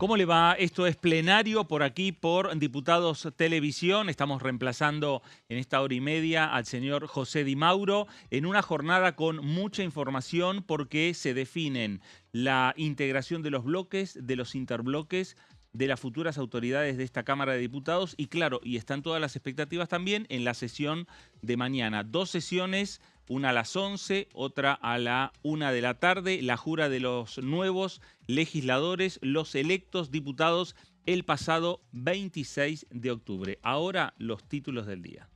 ¿Cómo le va? Esto es Plenario por aquí, por Diputados Televisión. Estamos reemplazando en esta hora y media al señor José Di Mauro en una jornada con mucha información porque se definen la integración de los bloques, de los interbloques, de las futuras autoridades de esta Cámara de Diputados y claro, y están todas las expectativas también en la sesión de mañana. Dos sesiones, una a las 11, otra a la 1 de la tarde, la jura de los nuevos legisladores, los electos diputados el pasado 26 de octubre. Ahora los títulos del día.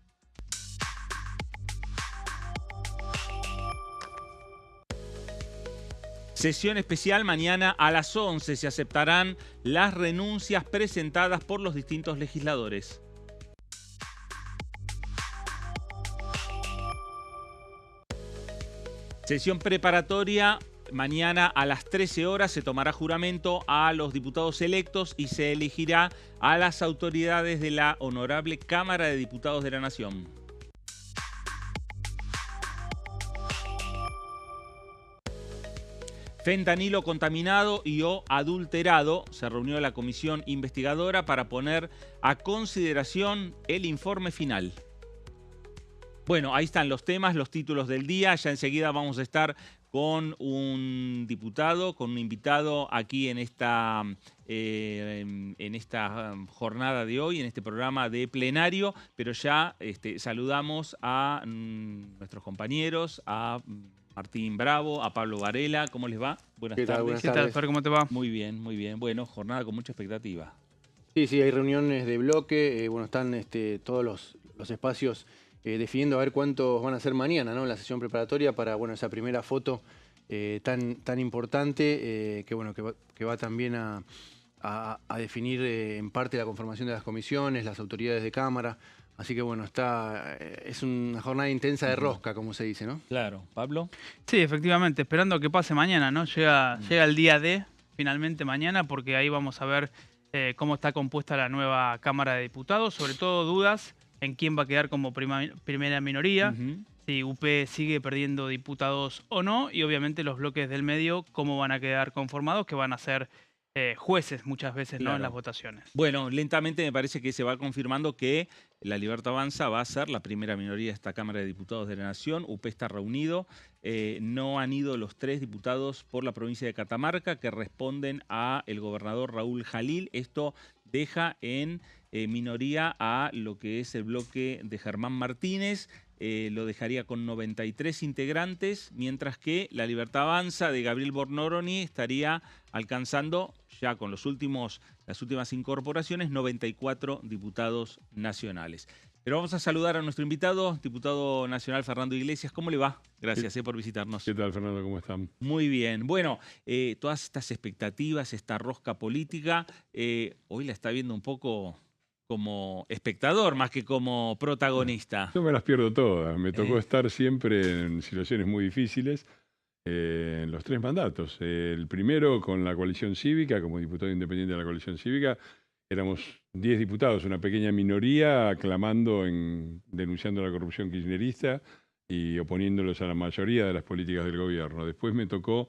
Sesión especial mañana a las 11. Se aceptarán las renuncias presentadas por los distintos legisladores. Sesión preparatoria. Mañana a las 13 horas se tomará juramento a los diputados electos y se elegirá a las autoridades de la Honorable Cámara de Diputados de la Nación. Fentanilo contaminado y o adulterado. Se reunió la comisión investigadora para poner a consideración el informe final. Bueno, ahí están los temas, los títulos del día. Ya enseguida vamos a estar con un diputado, con un invitado aquí en esta jornada de hoy, en este programa de plenario. Pero ya saludamos a nuestros compañeros, a Martín Bravo, a Pablo Varela. ¿Cómo les va? Buenas tardes. Buenas tardes. ¿Qué tal, Fer? ¿Cómo te va? Muy bien, muy bien. Bueno, jornada con mucha expectativa. Sí, hay reuniones de bloque. Bueno, están todos los espacios definiendo a ver cuántos van a ser mañana, ¿no? La sesión preparatoria para, bueno, esa primera foto tan importante que va también a definir en parte la conformación de las comisiones, las autoridades de Cámara. Así que bueno, es una jornada intensa de rosca, como se dice, ¿no? Claro. ¿Pablo? Sí, efectivamente, esperando que pase mañana, ¿no? Llega el día D, finalmente mañana, porque ahí vamos a ver cómo está compuesta la nueva Cámara de Diputados, sobre todo dudas en quién va a quedar como primera minoría, si UP sigue perdiendo diputados o no, y obviamente los bloques del medio, cómo van a quedar conformados, que van a ser jueces muchas veces, claro, ¿no? En las votaciones. Bueno, lentamente me parece que se va confirmando que La Libertad Avanza va a ser la primera minoría de esta Cámara de Diputados de la Nación. UP está reunido. No han ido los 3 diputados por la provincia de Catamarca que responden a el gobernador Raúl Jalil. Esto deja en minoría a lo que es el bloque de Germán Martínez. Lo dejaría con 93 integrantes, mientras que La Libertad Avanza de Gabriel Bornoroni estaría alcanzando, ya con las últimas incorporaciones, 94 diputados nacionales. Pero vamos a saludar a nuestro invitado, diputado nacional Fernando Iglesias. ¿Cómo le va? Gracias por visitarnos. ¿Qué tal, Fernando? ¿Cómo están? Muy bien. Bueno, todas estas expectativas, esta rosca política, hoy la está viendo un poco como espectador más que como protagonista. Yo me las pierdo todas. Me tocó estar siempre en situaciones muy difíciles en los 3 mandatos. El primero con la coalición cívica, como diputado independiente de la coalición cívica, éramos 10 diputados, una pequeña minoría, denunciando la corrupción kirchnerista y oponiéndolos a la mayoría de las políticas del gobierno. Después me tocó,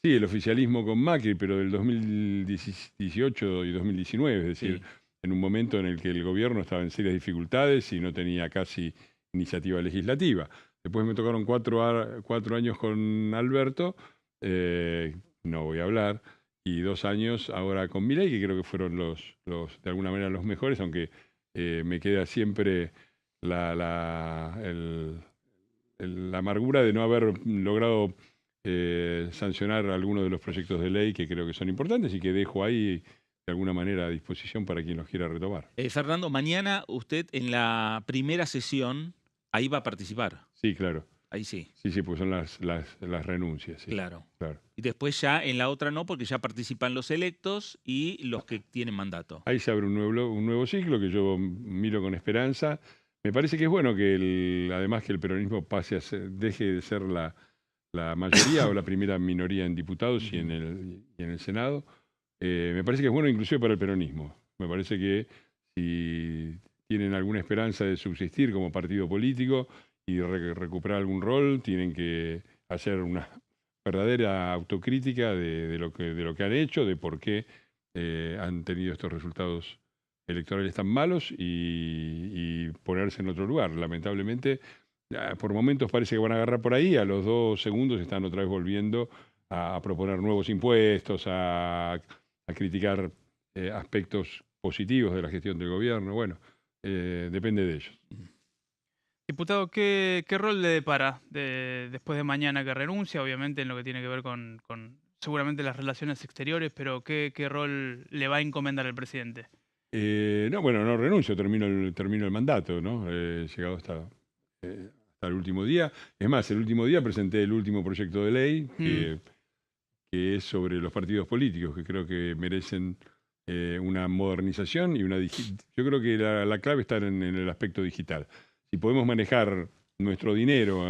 sí, el oficialismo con Macri, pero del 2018 y 2019, es decir, en un momento en el que el gobierno estaba en serias dificultades y no tenía casi iniciativa legislativa. Después me tocaron 4 años con Alberto, no voy a hablar, y 2 años ahora con Milei, que creo que fueron de alguna manera los mejores, aunque me queda siempre la amargura de no haber logrado sancionar algunos de los proyectos de ley que creo que son importantes y que dejo ahí de alguna manera a disposición para quien los quiera retomar. Fernando, mañana usted en la primera sesión, ahí va a participar. Sí, claro. Ahí sí. Sí, pues son las renuncias. Sí. Claro. Y después ya en la otra no, porque ya participan los electos y los que tienen mandato. Ahí se abre un nuevo ciclo que yo miro con esperanza. Me parece que es bueno que además que el peronismo deje de ser la mayoría o la primera minoría en diputados y en el Senado. Me parece que es bueno inclusive para el peronismo. Me parece que si tienen alguna esperanza de subsistir como partido político y recuperar algún rol, tienen que hacer una verdadera autocrítica de lo que han hecho, de por qué han tenido estos resultados electorales tan malos y ponerse en otro lugar. Lamentablemente, por momentos parece que van a agarrar por ahí, a los 2 segundos están otra vez volviendo a proponer nuevos impuestos, a criticar aspectos positivos de la gestión del gobierno. Bueno, depende de ellos. Diputado, ¿qué rol le depara después de mañana que renuncia? Obviamente en lo que tiene que ver con seguramente las relaciones exteriores, pero ¿qué rol le va a encomendar el presidente? No, bueno, no renuncio, termino el mandato, ¿no? Llegado hasta el último día. Es más, el último día presenté el último proyecto de ley que es sobre los partidos políticos, que creo que merecen una modernización y yo creo que la clave está en el aspecto digital. Si podemos manejar nuestro dinero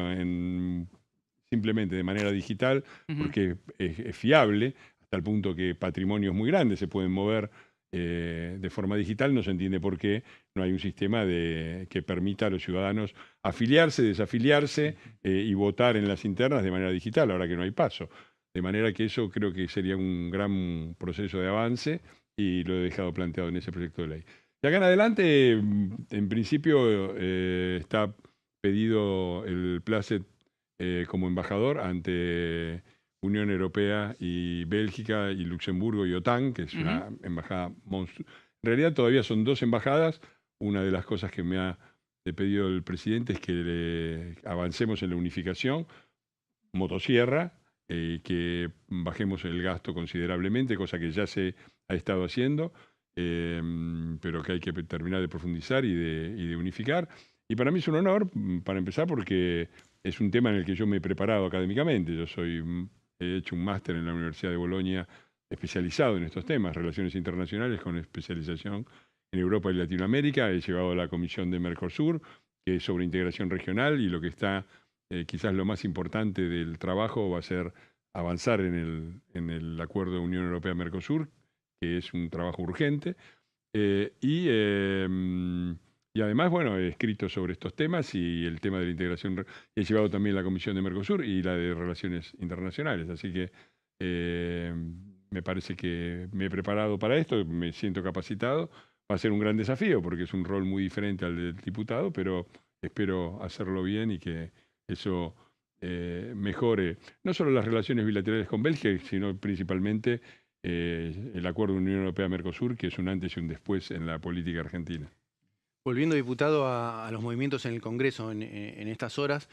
simplemente de manera digital, porque es fiable, hasta el punto que patrimonios muy grandes se pueden mover de forma digital, no se entiende por qué no hay un sistema que permita a los ciudadanos afiliarse, desafiliarse y votar en las internas de manera digital, ahora que no hay paso. De manera que eso creo que sería un gran proceso de avance y lo he dejado planteado en ese proyecto de ley. De acá en adelante, en principio, está pedido el placet como embajador ante Unión Europea y Bélgica y Luxemburgo y OTAN, que es una embajada monstruosa. En realidad todavía son 2 embajadas. Una de las cosas que me ha pedido el presidente es que avancemos en la unificación, motosierra, que bajemos el gasto considerablemente, cosa que ya se ha estado haciendo, pero que hay que terminar de profundizar y de unificar. Y para mí es un honor, para empezar, porque es un tema en el que yo me he preparado académicamente. He hecho un máster en la Universidad de Bolonia especializado en estos temas, relaciones internacionales con especialización en Europa y Latinoamérica. He llevado a la Comisión de Mercosur, que es sobre integración regional, y lo que está quizás lo más importante del trabajo va a ser avanzar en el acuerdo de Unión Europea-Mercosur, que es un trabajo urgente. Y además, bueno, he escrito sobre estos temas y el tema de la integración. He llevado también la Comisión de Mercosur y la de Relaciones Internacionales. Así que me parece que me he preparado para esto, me siento capacitado. Va a ser un gran desafío porque es un rol muy diferente al del diputado, pero espero hacerlo bien y que eso mejore no solo las relaciones bilaterales con Bélgica, sino principalmente el acuerdo de Unión Europea-Mercosur, que es un antes y un después en la política argentina. Volviendo, diputado, a los movimientos en el Congreso en estas horas,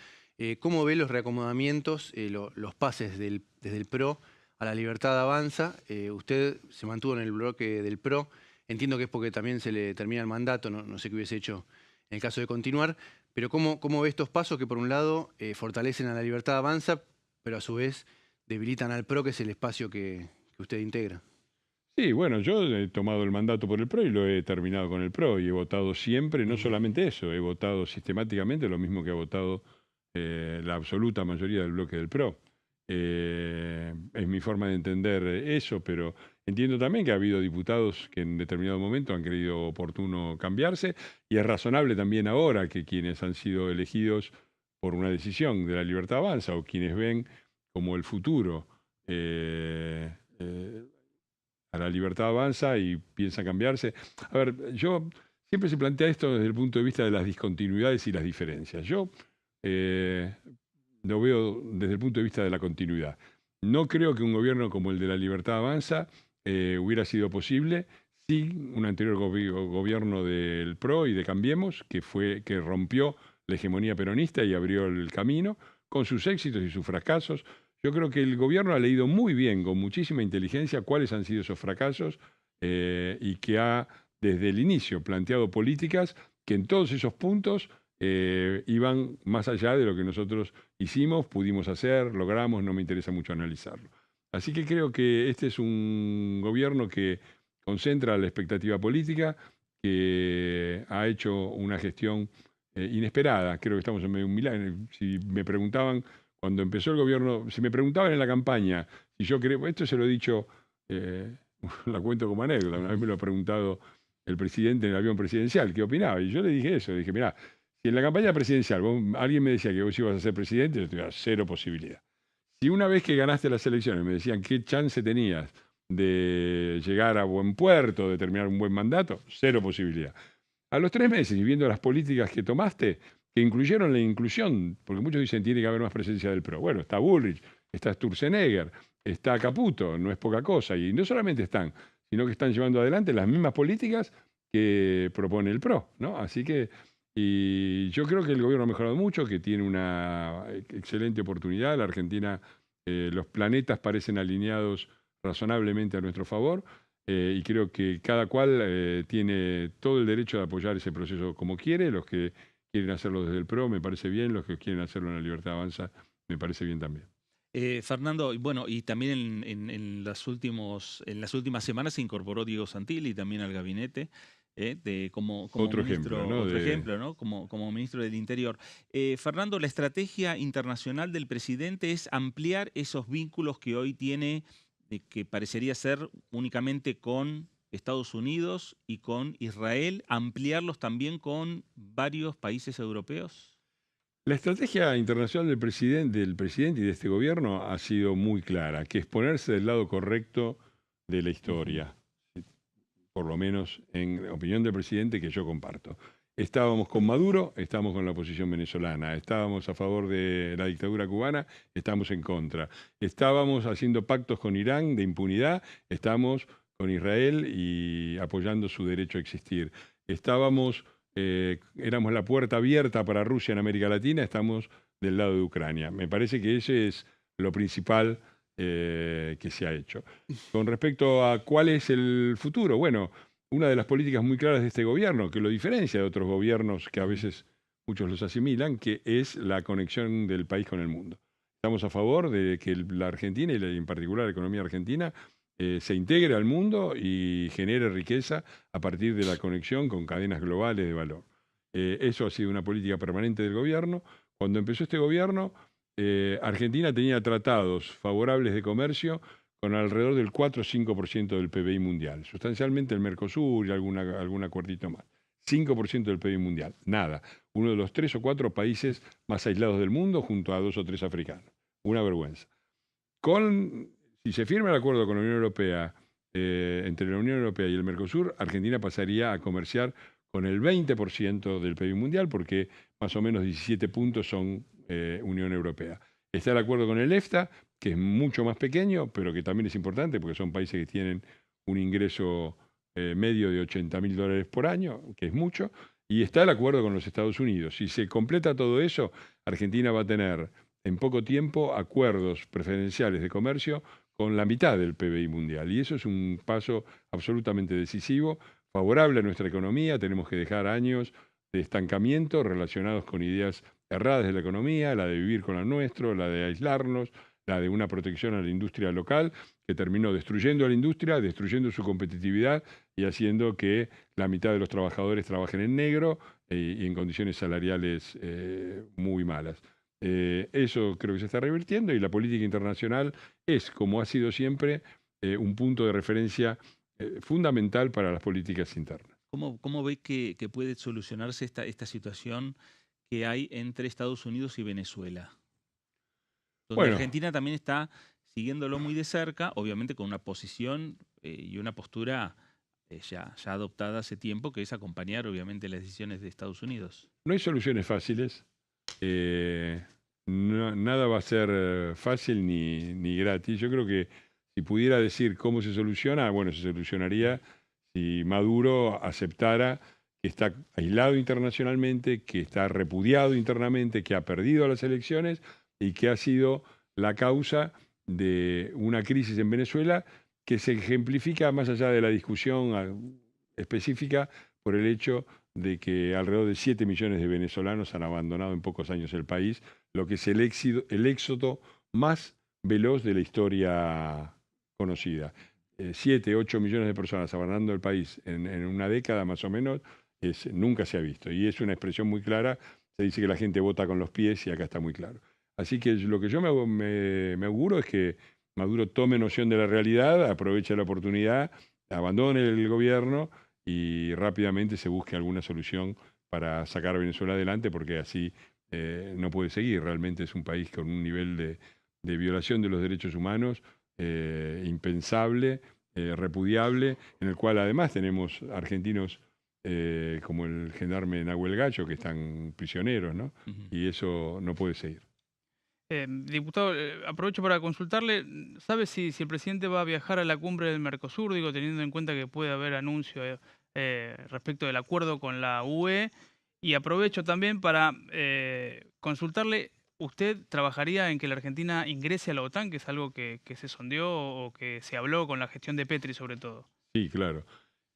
¿cómo ve los reacomodamientos, los pases desde el PRO a la Libertad Avanza? Usted se mantuvo en el bloque del PRO, entiendo que es porque también se le termina el mandato, no sé qué hubiese hecho en el caso de continuar, pero ¿cómo ve estos pasos que por un lado fortalecen a la Libertad Avanza, pero a su vez debilitan al PRO, que es el espacio que usted integra? Sí, bueno, yo he tomado el mandato por el PRO y lo he terminado con el PRO y he votado siempre, no solamente eso, he votado sistemáticamente lo mismo que ha votado la absoluta mayoría del bloque del PRO. Es mi forma de entender eso, pero entiendo también que ha habido diputados que en determinado momento han creído oportuno cambiarse y es razonable también ahora que quienes han sido elegidos por una decisión de la Libertad Avanza o quienes ven como el futuro a la Libertad Avanza y piensa cambiarse. A ver, yo siempre se plantea esto desde el punto de vista de las discontinuidades y las diferencias. Yo lo veo desde el punto de vista de la continuidad. No creo que un gobierno como el de la Libertad Avanza hubiera sido posible sin un anterior gobierno del PRO y de Cambiemos, que rompió la hegemonía peronista y abrió el camino, con sus éxitos y sus fracasos. Yo creo que el gobierno ha leído muy bien, con muchísima inteligencia, cuáles han sido esos fracasos y que ha, desde el inicio, planteado políticas que en todos esos puntos iban más allá de lo que nosotros hicimos, pudimos hacer, logramos, no me interesa mucho analizarlo. Así que creo que este es un gobierno que concentra la expectativa política, que ha hecho una gestión inesperada. Creo que estamos en medio de un milagro. Si me preguntaban cuando empezó el gobierno, si me preguntaban en la campaña si yo creo, esto se lo he dicho, la cuento como anécdota, una vez me lo ha preguntado el presidente en el avión presidencial, ¿qué opinaba? Y yo le dije eso, dije, mirá, si en la campaña presidencial alguien me decía que vos ibas a ser presidente, yo tenía 0 posibilidad. Si una vez que ganaste las elecciones me decían qué chance tenías de llegar a buen puerto, de terminar un buen mandato, cero posibilidad. A los 3 meses, y viendo las políticas que tomaste, que incluyeron la inclusión, porque muchos dicen tiene que haber más presencia del PRO. Bueno, está Bullrich, está Sturzenegger, está Caputo, no es poca cosa. Y no solamente están, sino que están llevando adelante las mismas políticas que propone el PRO, ¿no? Así que, y yo creo que el gobierno ha mejorado mucho, que tiene una excelente oportunidad. La Argentina, los planetas parecen alineados razonablemente a nuestro favor. Y creo que cada cual tiene todo el derecho de apoyar ese proceso como quiere. Los que quieren hacerlo desde el PRO me parece bien, los que quieren hacerlo en la Libertad Avanza me parece bien también. Fernando, y bueno, y también en las últimas semanas se incorporó Diego Santilli también al gabinete. Como Otro ministro, ejemplo, ¿no? otro ejemplo, ¿no? Como ministro del Interior. Fernando, la estrategia internacional del presidente es ampliar esos vínculos que hoy tiene, que parecería ser únicamente con Estados Unidos y con Israel, ampliarlos también con varios países europeos. La estrategia internacional del presidente y de este gobierno ha sido muy clara, que es ponerse del lado correcto de la historia, por lo menos en opinión del presidente que yo comparto. Estábamos con Maduro, estábamos con la oposición venezolana, estábamos a favor de la dictadura cubana, estamos en contra. Estábamos haciendo pactos con Irán de impunidad, estamos con Israel y apoyando su derecho a existir. Éramos la puerta abierta para Rusia en América Latina, estamos del lado de Ucrania. Me parece que ese es lo principal que se ha hecho. Con respecto a cuál es el futuro, bueno, una de las políticas muy claras de este gobierno, que lo diferencia de otros gobiernos que a veces muchos los asimilan, que es la conexión del país con el mundo. Estamos a favor de que la Argentina, y en particular la economía argentina, se integre al mundo y genere riqueza a partir de la conexión con cadenas globales de valor. Eso ha sido una política permanente del gobierno. Cuando empezó este gobierno, Argentina tenía tratados favorables de comercio con alrededor del 4 o 5% del PBI mundial. Sustancialmente el Mercosur y algún acuerdito más. 5% del PBI mundial, nada. Uno de los 3 o 4 países más aislados del mundo junto a 2 o 3 africanos. Una vergüenza. Si se firma el acuerdo con la Unión Europea, entre la Unión Europea y el Mercosur, Argentina pasaría a comerciar con el 20% del PIB mundial, porque más o menos 17 puntos son Unión Europea. Está el acuerdo con el EFTA, que es mucho más pequeño, pero que también es importante, porque son países que tienen un ingreso medio de $80.000 por año, que es mucho, y está el acuerdo con los Estados Unidos. Si se completa todo eso, Argentina va a tener en poco tiempo acuerdos preferenciales de comercio con la mitad del PBI mundial. Y eso es un paso absolutamente decisivo, favorable a nuestra economía. Tenemos que dejar años de estancamiento relacionados con ideas erradas de la economía, la de vivir con lo nuestro, la de aislarnos, la de una protección a la industria local, que terminó destruyendo a la industria, destruyendo su competitividad y haciendo que la mitad de los trabajadores trabajen en negro y en condiciones salariales muy malas. Eso creo que se está revirtiendo y la política internacional es, como ha sido siempre, un punto de referencia fundamental para las políticas internas. ¿Cómo ve que puede solucionarse esta situación que hay entre Estados Unidos y Venezuela? Donde Bueno, Argentina también está siguiéndolo muy de cerca, obviamente con una posición y una postura ya adoptada hace tiempo, que es acompañar obviamente las decisiones de Estados Unidos. no hay soluciones fáciles. Nada va a ser fácil ni gratis. Yo creo que si pudiera decir cómo se soluciona, bueno, se solucionaría si Maduro aceptara que está aislado internacionalmente, que está repudiado internamente, que ha perdido las elecciones y que ha sido la causa de una crisis en Venezuela que se ejemplifica más allá de la discusión específica por el hecho de que alrededor de 7 millones de venezolanos han abandonado en pocos años el país, lo que es el éxodo más veloz de la historia conocida. 7, 8 millones de personas abandonando el país en una década más o menos, nunca se ha visto. Y es una expresión muy clara, se dice que la gente vota con los pies y acá está muy claro. Así que lo que yo me auguro es que Maduro tome noción de la realidad, aproveche la oportunidad, abandone el gobierno y rápidamente se busque alguna solución para sacar a Venezuela adelante, porque así no puede seguir. Realmente es un país con un nivel de violación de los derechos humanos impensable repudiable, en el cual además tenemos argentinos como el gendarme Nahuel Gacho, que están prisioneros, ¿no? Y eso no puede seguir. Diputado, aprovecho para consultarle, ¿sabe si el presidente va a viajar a la cumbre del Mercosur, digo, teniendo en cuenta que puede haber anuncio respecto del acuerdo con la UE? Y aprovecho también para consultarle, ¿usted trabajaría en que la Argentina ingrese a la OTAN, que es algo que se sondeó o que se habló con la gestión de Petri sobre todo? Sí, claro.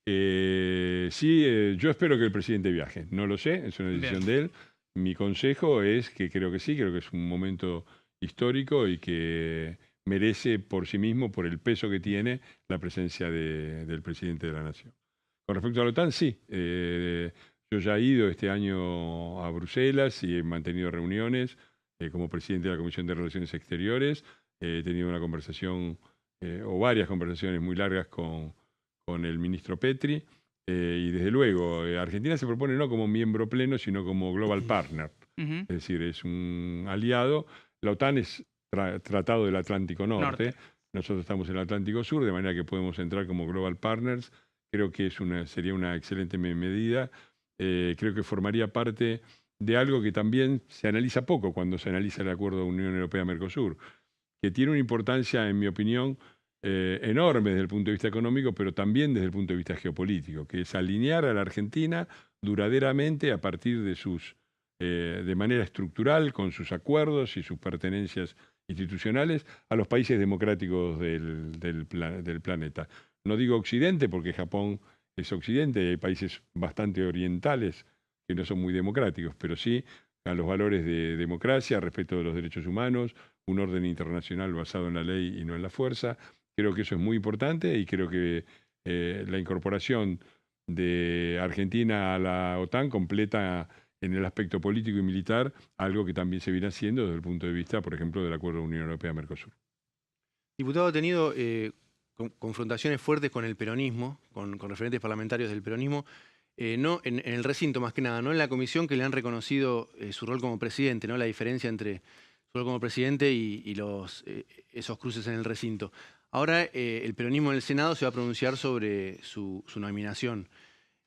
Sí, yo espero que el presidente viaje. No lo sé, es una decisión de él. Mi consejo es que creo que sí, creo que es un momento histórico y que merece por sí mismo, por el peso que tiene, la presencia del presidente de la Nación. Con respecto a la OTAN, sí. Yo ya he ido este año a Bruselas y he mantenido reuniones como presidente de la Comisión de Relaciones Exteriores. He tenido una conversación o varias conversaciones muy largas con el ministro Petri. Y desde luego, Argentina se propone no como miembro pleno, sino como global partner. Es decir, es un aliado. La OTAN es Tratado del Atlántico Norte. Nosotros estamos en el Atlántico Sur, de manera que podemos entrar como global partners. Creo que sería una excelente medida. Creo que formaría parte de algo que también se analiza poco cuando se analiza el acuerdo de Unión Europea-Mercosur, que tiene una importancia, en mi opinión, enorme desde el punto de vista económico, pero también desde el punto de vista geopolítico, que es alinear a la Argentina duraderamente a partir de manera estructural, con sus acuerdos y sus pertenencias institucionales, a los países democráticos del planeta. No digo Occidente, porque Japón es Occidente y hay países bastante orientales que no son muy democráticos, pero sí a los valores de democracia, respeto de los derechos humanos, un orden internacional basado en la ley y no en la fuerza. Creo que eso es muy importante y creo que la incorporación de Argentina a la OTAN completa en el aspecto político y militar algo que también se viene haciendo desde el punto de vista, por ejemplo, del acuerdo Unión Europea-Mercosur. Diputado, ha tenido confrontaciones fuertes con el peronismo, con referentes parlamentarios del peronismo, no en el recinto más que nada, no en la comisión, que le han reconocido su rol como presidente, ¿no? La diferencia entre su rol como presidente y esos cruces en el recinto. Ahora el peronismo en el Senado se va a pronunciar sobre su nominación.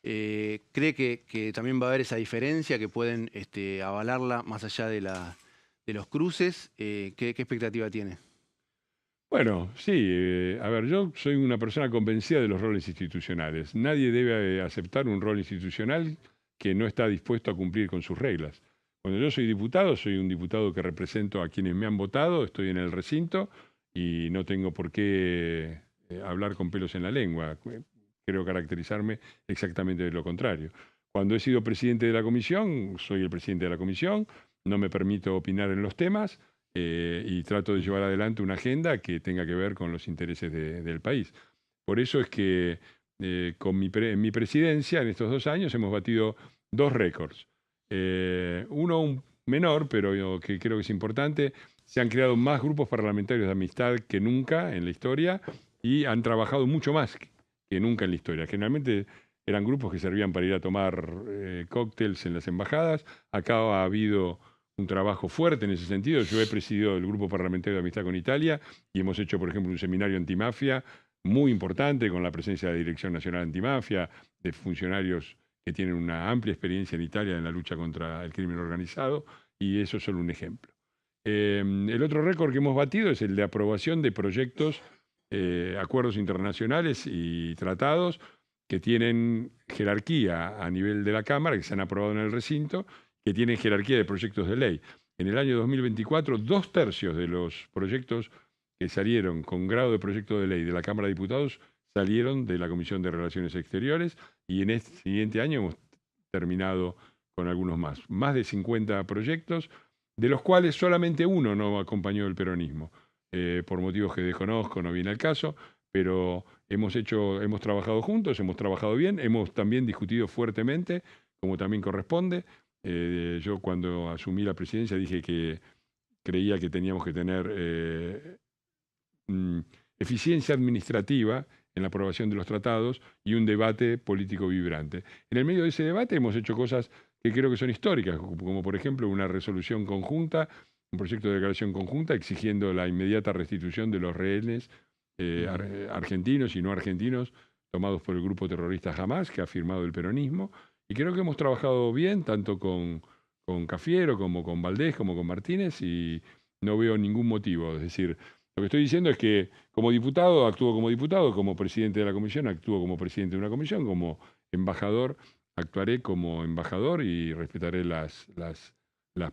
¿Cree que también va a haber esa diferencia, que pueden avalarla más allá de los cruces? ¿Qué expectativa tiene? Bueno, sí, a ver, yo soy una persona convencida de los roles institucionales. Nadie debe aceptar un rol institucional que no está dispuesto a cumplir con sus reglas. Cuando yo soy un diputado que represento a quienes me han votado, estoy en el recinto y no tengo por qué hablar con pelos en la lengua. Creo caracterizarme exactamente de lo contrario. Cuando he sido presidente de la comisión, soy el presidente de la comisión, no me permito opinar en los temas, y trato de llevar adelante una agenda que tenga que ver con los intereses del país. Por eso es que en mi presidencia, en estos 2 años, hemos batido 2 récords. Uno un menor, pero que creo que es importante. Se han creado más grupos parlamentarios de amistad que nunca en la historia y han trabajado mucho más que nunca en la historia. Generalmente eran grupos que servían para ir a tomar cócteles en las embajadas. Acá ha habido un trabajo fuerte en ese sentido. Yo he presidido el Grupo Parlamentario de Amistad con Italia y hemos hecho, por ejemplo, un seminario antimafia muy importante con la presencia de la Dirección Nacional Antimafia, de funcionarios que tienen una amplia experiencia en Italia en la lucha contra el crimen organizado, y eso es solo un ejemplo. El otro récord que hemos batido es el de aprobación de proyectos, acuerdos internacionales y tratados que tienen jerarquía a nivel de la Cámara, que se han aprobado en el recinto, que tienen jerarquía de proyectos de ley. En el año 2024, 2/3 de los proyectos que salieron con grado de proyecto de ley de la Cámara de Diputados salieron de la Comisión de Relaciones Exteriores, y en este siguiente año hemos terminado con algunos más. Más de 50 proyectos, de los cuales solamente uno no acompañó el peronismo, por motivos que desconozco, no viene al caso, pero hemos trabajado juntos, hemos trabajado bien, hemos también discutido fuertemente, como también corresponde. Yo cuando asumí la presidencia dije que creía que teníamos que tener eficiencia administrativa en la aprobación de los tratados y un debate político vibrante. En el medio de ese debate hemos hecho cosas que creo que son históricas, como por ejemplo una resolución conjunta, un proyecto de declaración conjunta exigiendo la inmediata restitución de los rehenes argentinos y no argentinos, tomados por el grupo terrorista Hamas, que ha firmado el peronismo. Y creo que hemos trabajado bien, tanto con Cafiero, como con Valdés, como con Martínez, y no veo ningún motivo. Es decir, lo que estoy diciendo es que como diputado actúo como presidente de la comisión actúo como presidente de una comisión, como embajador actuaré como embajador y respetaré las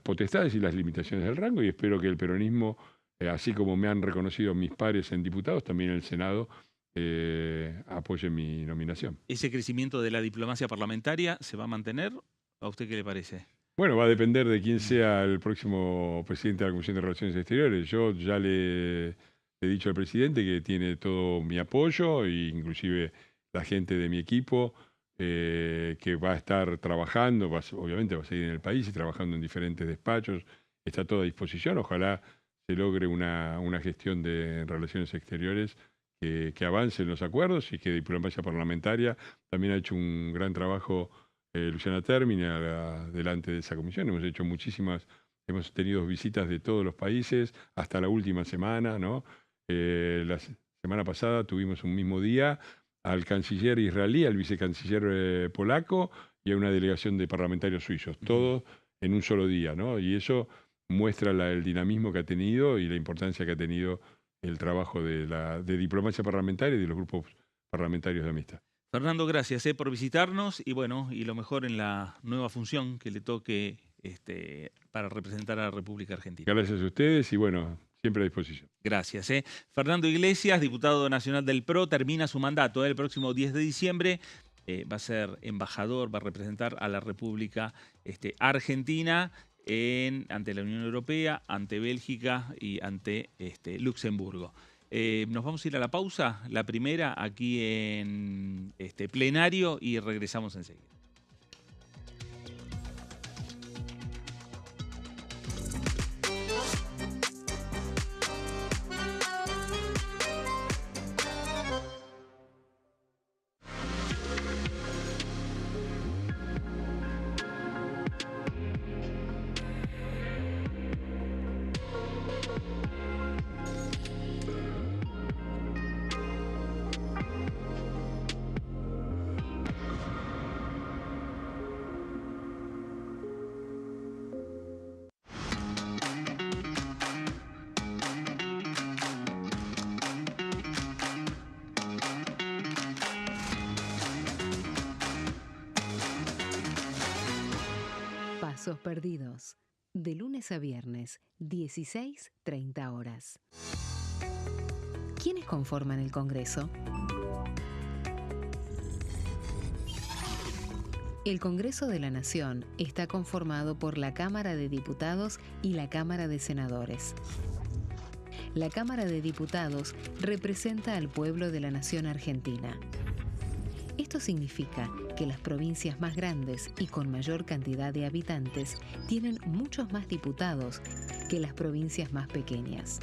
potestades y las limitaciones del rango, y espero que el peronismo, así como me han reconocido mis pares en diputados, también el Senado apoye mi nominación. ¿Ese crecimiento de la diplomacia parlamentaria se va a mantener? ¿A usted qué le parece? Bueno, va a depender de quién sea el próximo presidente de la Comisión de Relaciones Exteriores. Yo ya le he dicho al presidente que tiene todo mi apoyo, e inclusive la gente de mi equipo, que va a estar trabajando, obviamente va a seguir en el país y trabajando en diferentes despachos. Está a toda disposición. Ojalá se logre una gestión de relaciones exteriores que avance en los acuerdos, y que diplomacia parlamentaria también ha hecho un gran trabajo. Luciana Termina, delante de esa comisión. Hemos tenido visitas de todos los países hasta la última semana, ¿no? La semana pasada tuvimos un mismo día al canciller israelí, al vicecanciller polaco y a una delegación de parlamentarios suizos, todo en un solo día, ¿no? Y eso muestra el dinamismo que ha tenido y la importancia que ha tenido el trabajo de diplomacia parlamentaria y de los grupos parlamentarios de amistad. Fernando, gracias por visitarnos y bueno, y lo mejor en la nueva función que le toque para representar a la República Argentina. Gracias a ustedes y bueno, siempre a disposición. Gracias. Fernando Iglesias, diputado nacional del PRO, termina su mandato el próximo 10 de diciembre. Va a ser embajador, va a representar a la República Argentina ante la Unión Europea, ante Bélgica y ante Luxemburgo. Nos vamos a ir a la pausa, la primera aquí en plenario, y regresamos enseguida. Pasos Perdidos, de lunes a viernes, 16:30 horas. ¿Quiénes conforman el Congreso? El Congreso de la Nación está conformado por la Cámara de Diputados y la Cámara de Senadores. La Cámara de Diputados representa al pueblo de la nación argentina. Esto significa que las provincias más grandes y con mayor cantidad de habitantes tienen muchos más diputados que las provincias más pequeñas.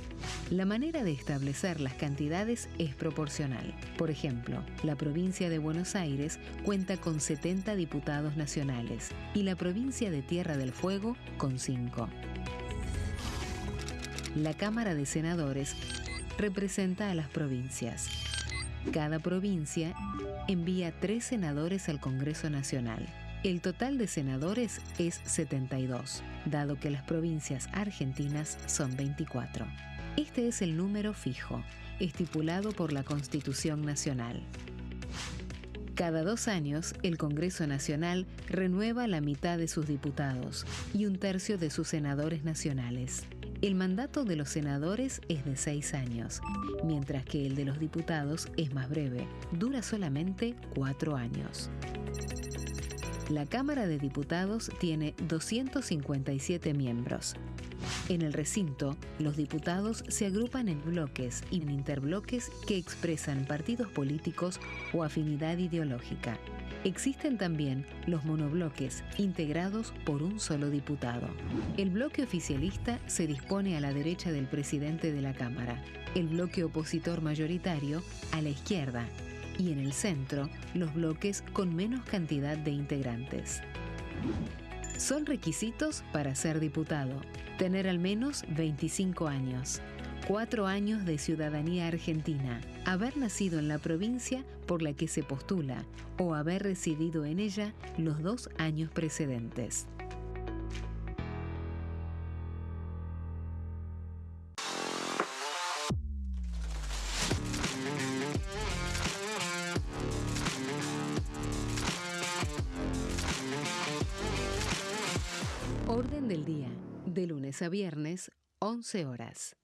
La manera de establecer las cantidades es proporcional. Por ejemplo, la provincia de Buenos Aires cuenta con 70 diputados nacionales y la provincia de Tierra del Fuego con 5. La Cámara de Senadores representa a las provincias. Cada provincia envía 3 senadores al Congreso Nacional. El total de senadores es 72, dado que las provincias argentinas son 24. Este es el número fijo, estipulado por la Constitución Nacional. Cada 2 años, el Congreso Nacional renueva la mitad de sus diputados y 1/3 de sus senadores nacionales. El mandato de los senadores es de 6 años, mientras que el de los diputados es más breve, dura solamente 4 años. La Cámara de Diputados tiene 257 miembros. En el recinto, los diputados se agrupan en bloques y en interbloques que expresan partidos políticos o afinidad ideológica. Existen también los monobloques, integrados por un solo diputado. El bloque oficialista se dispone a la derecha del presidente de la Cámara, el bloque opositor mayoritario a la izquierda, y en el centro, los bloques con menos cantidad de integrantes. Son requisitos para ser diputado: tener al menos 25 años, 4 años de ciudadanía argentina, haber nacido en la provincia por la que se postula o haber residido en ella los 2 años precedentes. Orden del día, de lunes a viernes, 11 horas.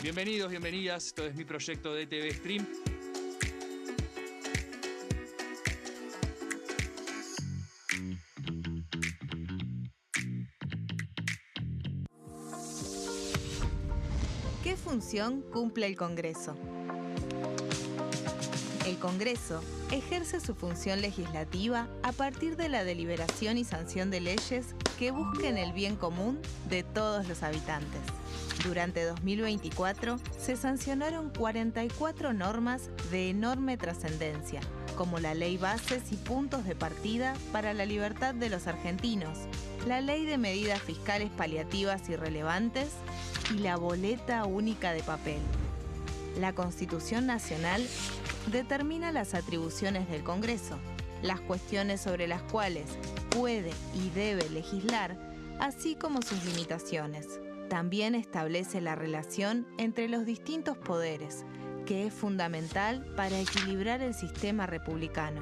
Bienvenidos, bienvenidas. Esto es mi proyecto de TV Stream. ¿Qué función cumple el Congreso? El Congreso ejerce su función legislativa a partir de la deliberación y sanción de leyes que busquen el bien común de todos los habitantes. Durante 2024 se sancionaron 44 normas de enorme trascendencia, como la Ley Bases y Puntos de Partida para la Libertad de los Argentinos, la Ley de Medidas Fiscales Paliativas y Relevantes y la Boleta Única de Papel. La Constitución Nacional determina las atribuciones del Congreso, las cuestiones sobre las cuales puede y debe legislar, así como sus limitaciones. También establece la relación entre los distintos poderes, que es fundamental para equilibrar el sistema republicano.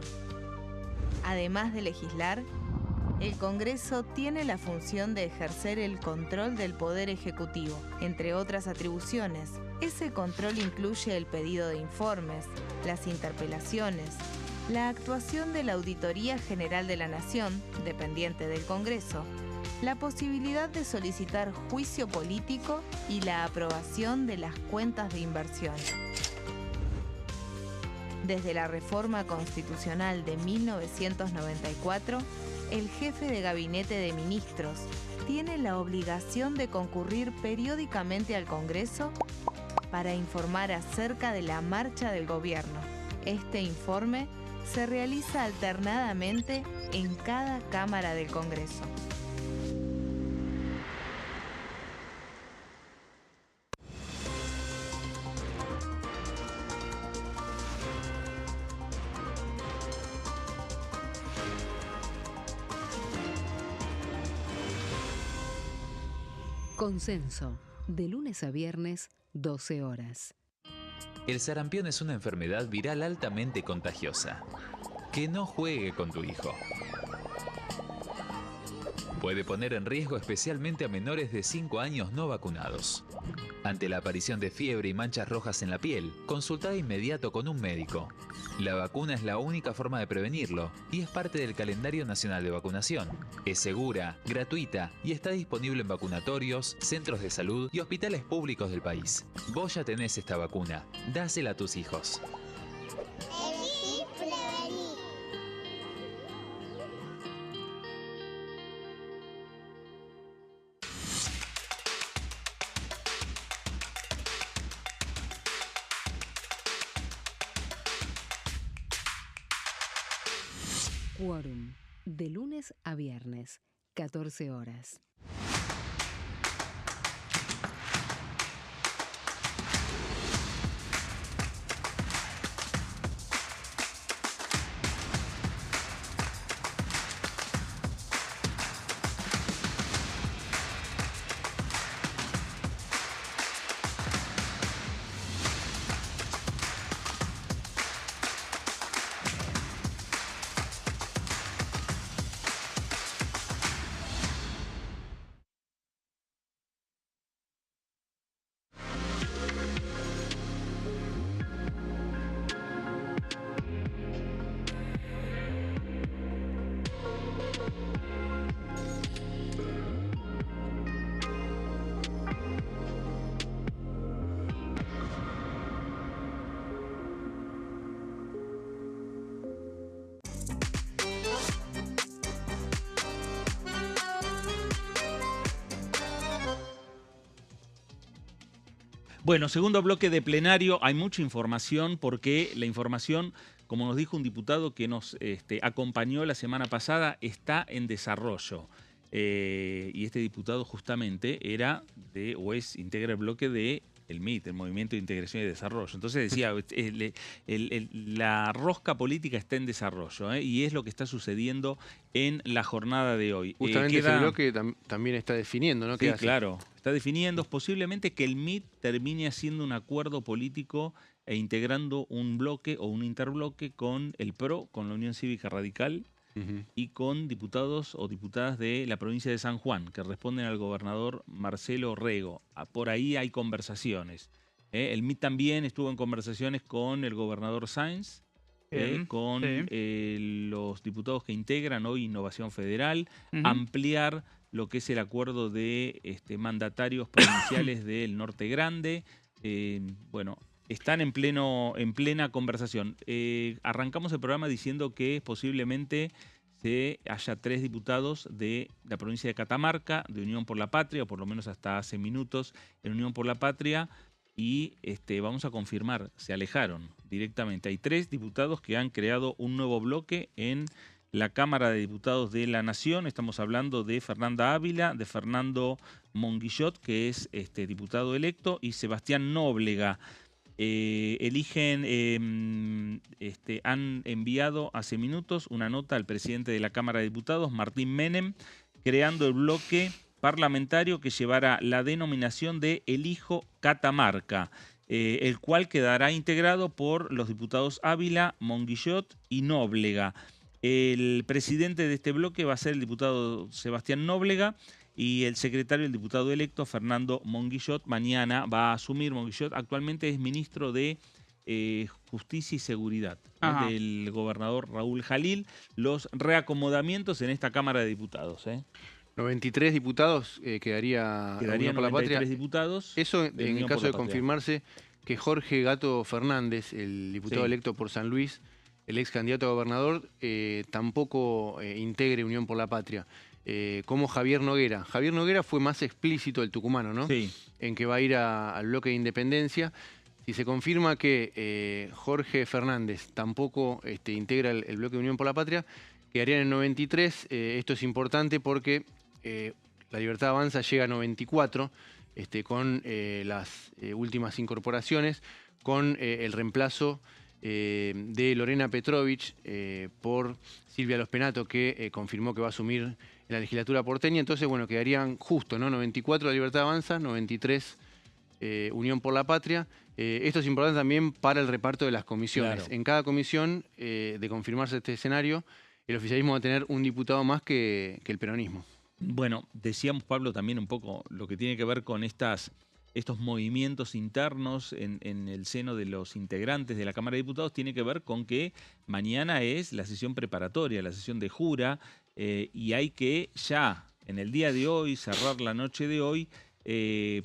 Además de legislar, el Congreso tiene la función de ejercer el control del Poder Ejecutivo. Entre otras atribuciones, ese control incluye el pedido de informes, las interpelaciones, la actuación de la Auditoría General de la Nación, dependiente del Congreso, la posibilidad de solicitar juicio político y la aprobación de las cuentas de inversión. Desde la reforma constitucional de 1994, el jefe de gabinete de ministros tiene la obligación de concurrir periódicamente al Congreso para informar acerca de la marcha del gobierno. Este informe se realiza alternadamente en cada Cámara del Congreso. Consenso, de lunes a viernes, 12 horas. El sarampión es una enfermedad viral altamente contagiosa. Que no juegue con tu hijo. Puede poner en riesgo especialmente a menores de 5 años no vacunados. Ante la aparición de fiebre y manchas rojas en la piel, consulta de inmediato con un médico. La vacuna es la única forma de prevenirlo y es parte del calendario nacional de vacunación. Es segura, gratuita y está disponible en vacunatorios, centros de salud y hospitales públicos del país. Vos ya tenés esta vacuna, dásela a tus hijos. Elegí prevenir. Quórum, de lunes a viernes, 14 horas. Bueno, segundo bloque de plenario. Hay mucha información porque la información, como nos dijo un diputado que nos acompañó la semana pasada, está en desarrollo. Y este diputado justamente integra el bloque de el MIT, el Movimiento de Integración y Desarrollo. Entonces decía, la rosca política está en desarrollo, y es lo que está sucediendo en la jornada de hoy. Justamente ese bloque también está definiendo, ¿no? Sí, claro, está definiendo posiblemente que el MIT termine haciendo un acuerdo político e integrando un bloque o un interbloque con el PRO, con la Unión Cívica Radical, y con diputados o diputadas de la provincia de San Juan, que responden al gobernador Marcelo Rego. Por ahí hay conversaciones. El MIT también estuvo en conversaciones con el gobernador Sáenz, con los diputados que integran hoy Innovación Federal, ampliar lo que es el acuerdo de mandatarios provinciales del Norte Grande. Bueno, están en plena conversación. Arrancamos el programa diciendo que posiblemente haya 3 diputados de la provincia de Catamarca, de Unión por la Patria, o por lo menos hasta hace minutos en Unión por la Patria, y vamos a confirmar, se alejaron directamente. Hay 3 diputados que han creado un nuevo bloque en la Cámara de Diputados de la Nación. Estamos hablando de Fernanda Ávila, de Fernando Monguillot, que es diputado electo, y Sebastián Nóblega. Han enviado hace minutos una nota al presidente de la Cámara de Diputados, Martín Menem, creando el bloque parlamentario que llevará la denominación de Elijo Catamarca, el cual quedará integrado por los diputados Ávila, Monguillot y Nóblega. El presidente de este bloque va a ser el diputado Sebastián Nóblega, y el secretario, el diputado electo, Fernando Monguillot, mañana va a asumir. Monguillot actualmente es ministro de Justicia y Seguridad del gobernador Raúl Jalil. Los reacomodamientos en esta Cámara de Diputados. 93 diputados quedaría Unión por la Patria. Diputados. Eso en el caso de confirmarse que Jorge Gato Fernández, el diputado electo por San Luis, el ex candidato a gobernador, tampoco integre Unión por la Patria. Como Javier Noguera. Javier Noguera fue más explícito, el tucumano, ¿no? Sí. En que va a ir al bloque de Independencia. Si se confirma que Jorge Fernández tampoco integra el bloque de Unión por la Patria, quedarían en 93. Esto es importante porque La Libertad Avanza llega a 94 con las últimas incorporaciones, con el reemplazo de Lorena Petrovich por Silvia Lospenato, que confirmó que va a asumir en la legislatura porteña. Entonces, bueno, quedarían justo, ¿no? 94 La Libertad Avanza, 93 Unión por la Patria. Esto es importante también para el reparto de las comisiones. Claro. En cada comisión, de confirmarse este escenario, el oficialismo va a tener un diputado más que el peronismo. Bueno, decíamos, Pablo, también un poco lo que tiene que ver con estos movimientos internos en el seno de los integrantes de la Cámara de Diputados, tiene que ver con que mañana es la sesión preparatoria, la sesión de jura, y hay que ya en el día de hoy, cerrar la noche de hoy,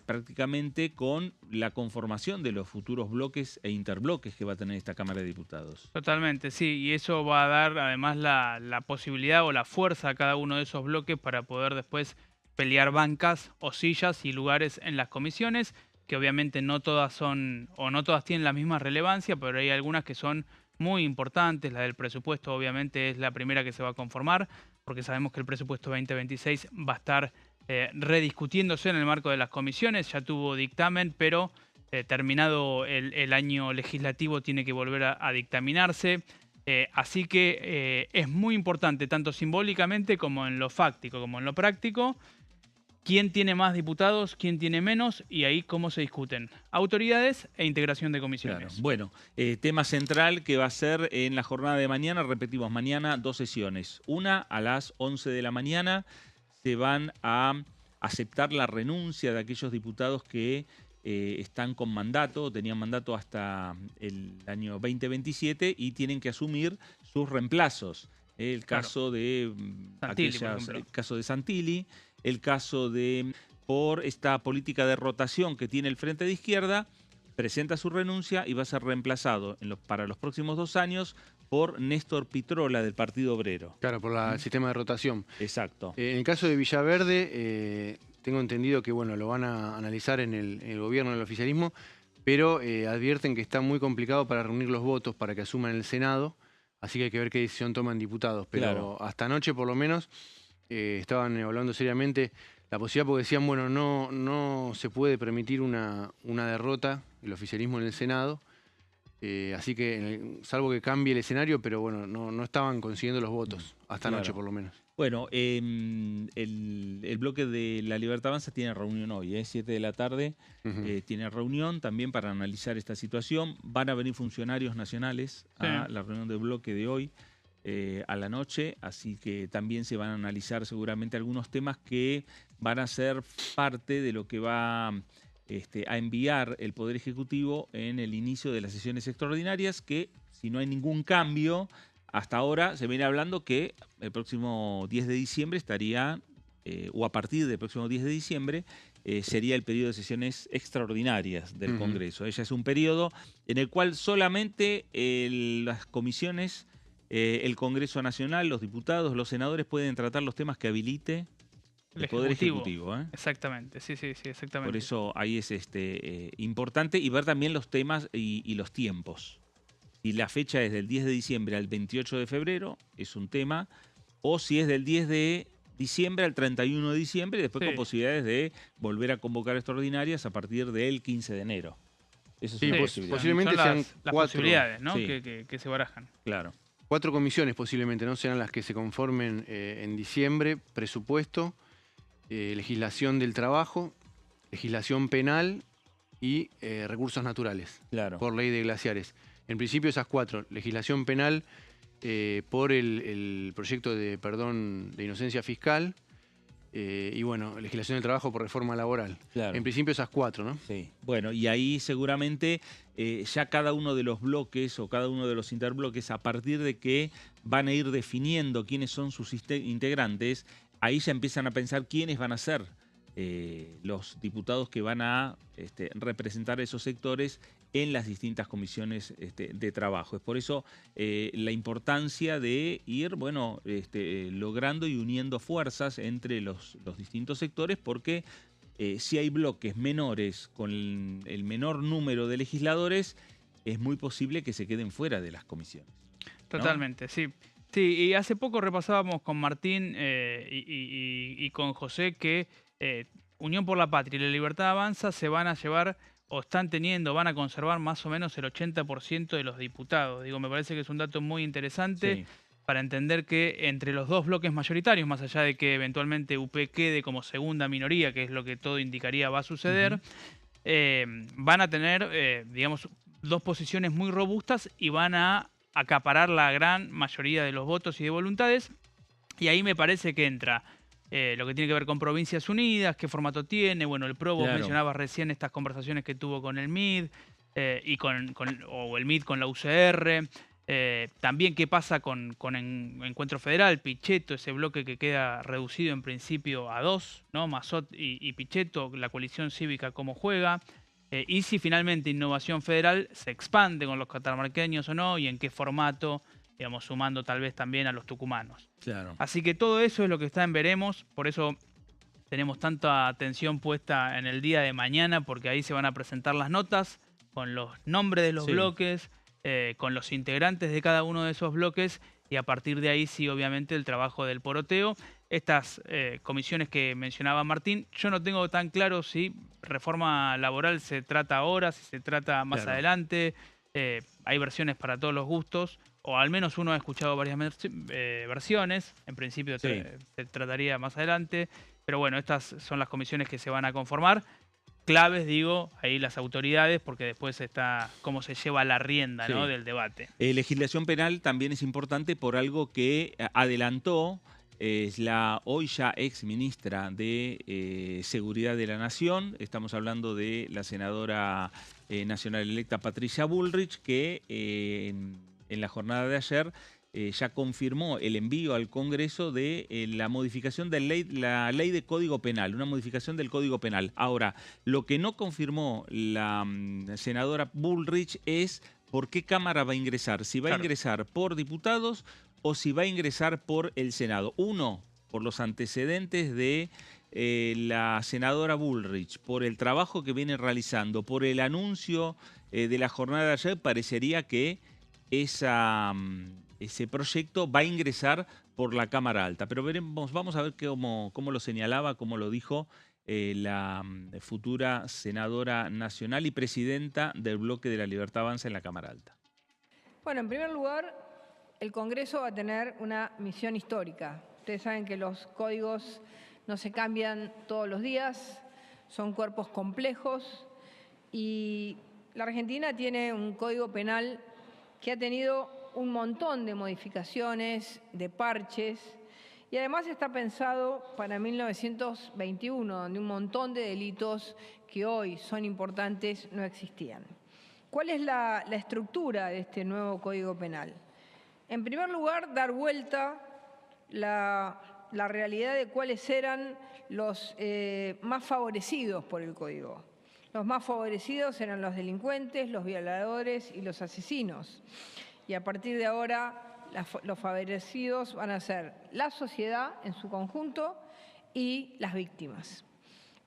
prácticamente con la conformación de los futuros bloques e interbloques que va a tener esta Cámara de Diputados. Totalmente, sí, y eso va a dar además la posibilidad o la fuerza a cada uno de esos bloques para poder después pelear bancas o sillas y lugares en las comisiones, que obviamente no todas son o no todas tienen la misma relevancia, pero hay algunas que son muy importantes. La del presupuesto obviamente es la primera que se va a conformar, porque sabemos que el presupuesto 2026 va a estar rediscutiéndose en el marco de las comisiones. Ya tuvo dictamen, pero terminado el año legislativo tiene que volver a dictaminarse. Así que es muy importante, tanto simbólicamente como en lo fáctico, como en lo práctico, quién tiene más diputados, quién tiene menos, y ahí cómo se discuten autoridades e integración de comisiones. Claro. Bueno, tema central que va a ser en la jornada de mañana. Repetimos, mañana 2 sesiones. Una a las 11 de la mañana se van a aceptar la renuncia de aquellos diputados que están con mandato, tenían mandato hasta el año 2027 y tienen que asumir sus reemplazos. El caso de Santilli, por ejemplo. el caso de Santilli, el caso de, por esta política de rotación que tiene el Frente de Izquierda, presenta su renuncia y va a ser reemplazado para los próximos 2 años por Néstor Pitrola del Partido Obrero. Claro, por el sistema de rotación. Exacto. En el caso de Villaverde, tengo entendido que bueno, lo van a analizar en el gobierno, en el oficialismo, pero advierten que está muy complicado para reunir los votos para que asuman el Senado, así que hay que ver qué decisión toman diputados. Pero Claro. hasta anoche, por lo menos, estaban evaluando seriamente la posibilidad, porque decían, bueno, no se puede permitir una derrota, el oficialismo en el Senado, así que, salvo que cambie el escenario, pero bueno, no estaban consiguiendo los votos, hasta anoche Claro. por lo menos. Bueno, el bloque de La Libertad Avanza tiene reunión hoy, 7 de la tarde. Ujú. Tiene reunión también para analizar esta situación. Van a venir funcionarios nacionales a Sí. la reunión del bloque de hoy a la noche, así que también se van a analizar seguramente algunos temas que van a ser parte de lo que va a enviar el Poder Ejecutivo en el inicio de las sesiones extraordinarias, que si no hay ningún cambio, hasta ahora se viene hablando que el próximo 10 de diciembre estaría, o a partir del próximo 10 de diciembre, sería el periodo de sesiones extraordinarias del Ujú. Congreso. Ella es un periodo en el cual solamente las comisiones, el Congreso Nacional, los diputados, los senadores pueden tratar los temas que habilite el Poder Ejecutivo. Exactamente, sí, exactamente. Por eso ahí es importante y ver también los temas y los tiempos. Si la fecha es del 10 de diciembre al 28 de febrero, es un tema, o si es del 10 de diciembre al 31 de diciembre, y después Sí. con posibilidades de volver a convocar extraordinarias a partir del 15 de enero. Eso es Sí, una pues, posibilidad. posiblemente Son sean las 4. posibilidades, ¿no? Sí. que se barajan. Claro. 4 comisiones posiblemente, ¿no? Serán las que se conformen en diciembre: presupuesto, legislación del trabajo, legislación penal y recursos naturales, Claro. por ley de glaciares. En principio esas 4, legislación penal por el proyecto de perdón de inocencia fiscal y bueno, legislación del trabajo por reforma laboral. Claro. En principio esas 4, ¿no? Sí. Bueno, y ahí seguramente ya cada uno de los bloques o cada uno de los interbloques, a partir de que van a ir definiendo quiénes son sus integrantes, ahí ya empiezan a pensar quiénes van a ser los diputados que van a representar esos sectores en las distintas comisiones de trabajo. Es por eso la importancia de ir, bueno, logrando y uniendo fuerzas entre los distintos sectores, porque si hay bloques menores con el menor número de legisladores, es muy posible que se queden fuera de las comisiones. ¿no? Totalmente, sí. Sí, y hace poco repasábamos con Martín y con José que Unión por la Patria y La Libertad Avanza se van a llevar o están teniendo, van a conservar más o menos el 80% de los diputados. Digo, me parece que es un dato muy interesante Sí. para entender que entre los dos bloques mayoritarios, más allá de que eventualmente UP quede como segunda minoría, que es lo que todo indicaría va a suceder, van a tener, digamos, dos posiciones muy robustas y van a acaparar la gran mayoría de los votos y de voluntades. Y ahí me parece que entra lo que tiene que ver con Provincias Unidas, qué formato tiene. Bueno, el PRO, vos Claro. mencionabas recién estas conversaciones que tuvo con el MID y o el MID con la UCR. También qué pasa con Encuentro Federal, Pichetto, ese bloque que queda reducido en principio a 2, ¿no? Massot y Pichetto, la coalición cívica cómo juega. Y si finalmente Innovación Federal se expande con los catamarqueños o no, y en qué formato, digamos, sumando tal vez también a los tucumanos. Claro. Así que todo eso es lo que está en veremos, por eso tenemos tanta atención puesta en el día de mañana, porque ahí se van a presentar las notas con los nombres de los Sí. bloques, con los integrantes de cada uno de esos bloques, y a partir de ahí sí, obviamente, el trabajo del poroteo. Estas comisiones que mencionaba Martín, yo no tengo tan claro si reforma laboral se trata ahora, si se trata más Claro. adelante. Hay versiones para todos los gustos, o al menos uno ha escuchado varias versiones. En principio Sí. se trataría más adelante. Pero bueno, estas son las comisiones que se van a conformar. Claves, digo, ahí las autoridades, porque después está cómo se lleva la rienda, ¿no? Sí. del debate. Legislación penal también es importante por algo que adelantó la hoy ya ex ministra de Seguridad de la Nación. Estamos hablando de la senadora nacional electa Patricia Bullrich, que en la jornada de ayer ya confirmó el envío al Congreso de la modificación de la ley de Código Penal, una modificación del Código Penal. Ahora, lo que no confirmó la senadora Bullrich es por qué Cámara va a ingresar, si va a ingresar por diputados o si va a ingresar por el Senado. Uno, por los antecedentes de la senadora Bullrich, por el trabajo que viene realizando, por el anuncio de la jornada de ayer, parecería que ese proyecto va a ingresar por la Cámara Alta. Pero vamos a ver cómo lo señalaba, cómo lo dijo la futura senadora nacional y presidenta del Bloque de la Libertad Avanza en la Cámara Alta. Bueno, en primer lugar, el Congreso va a tener una misión histórica. Ustedes saben que los códigos no se cambian todos los días, son cuerpos complejos y la Argentina tiene un código penal que ha tenido un montón de modificaciones, de parches, y además está pensado para 1921, donde un montón de delitos que hoy son importantes no existían. ¿Cuál es la estructura de este nuevo Código Penal? En primer lugar, dar vuelta la realidad de cuáles eran los más favorecidos por el Código. Los más favorecidos eran los delincuentes, los violadores y los asesinos. Y a partir de ahora, los favorecidos van a ser la sociedad en su conjunto y las víctimas.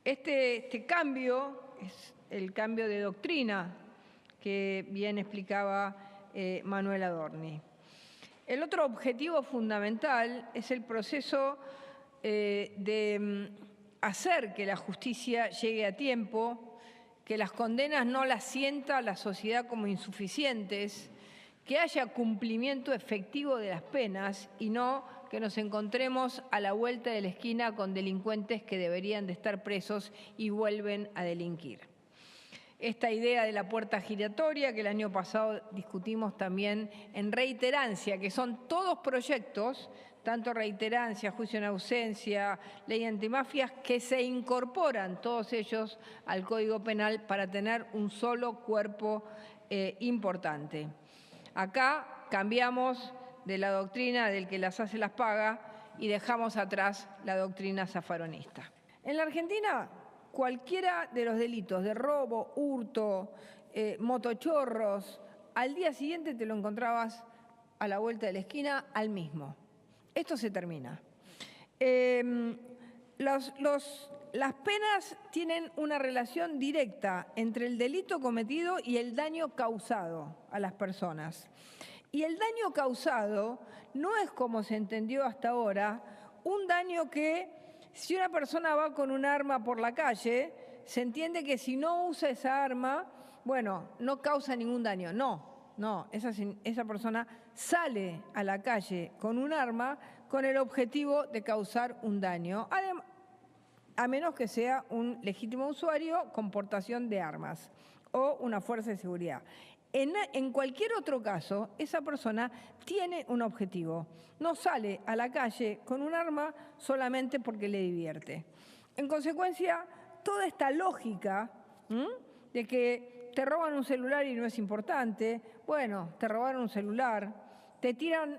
Este cambio es el cambio de doctrina que bien explicaba Manuel Adorni. El otro objetivo fundamental es el proceso de hacer que la justicia llegue a tiempo, que las condenas no las sienta la sociedad como insuficientes, que haya cumplimiento efectivo de las penas y no que nos encontremos a la vuelta de la esquina con delincuentes que deberían de estar presos y vuelven a delinquir. Esta idea de la puerta giratoria que el año pasado discutimos también en reiterancia, que son todos proyectos, tanto reiterancia, juicio en ausencia, ley antimafias, que se incorporan todos ellos al Código Penal para tener un solo cuerpo importante. Acá cambiamos de la doctrina del que las hace las paga y dejamos atrás la doctrina zafaronista. En la Argentina, cualquiera de los delitos de robo, hurto, motochorros, al día siguiente te lo encontrabas a la vuelta de la esquina al mismo. Esto se termina. Las penas tienen una relación directa entre el delito cometido y el daño causado a las personas. Y el daño causado no es, como se entendió hasta ahora, un daño que si una persona va con un arma por la calle, se entiende que si no usa esa arma, bueno, no causa ningún daño. No, esa persona sale a la calle con un arma con el objetivo de causar un daño, a menos que sea un legítimo usuario con portación de armas o una fuerza de seguridad. En cualquier otro caso, esa persona tiene un objetivo. No sale a la calle con un arma solamente porque le divierte. En consecuencia, toda esta lógica de que te roban un celular y no es importante, bueno, te robaron un celular, te tiran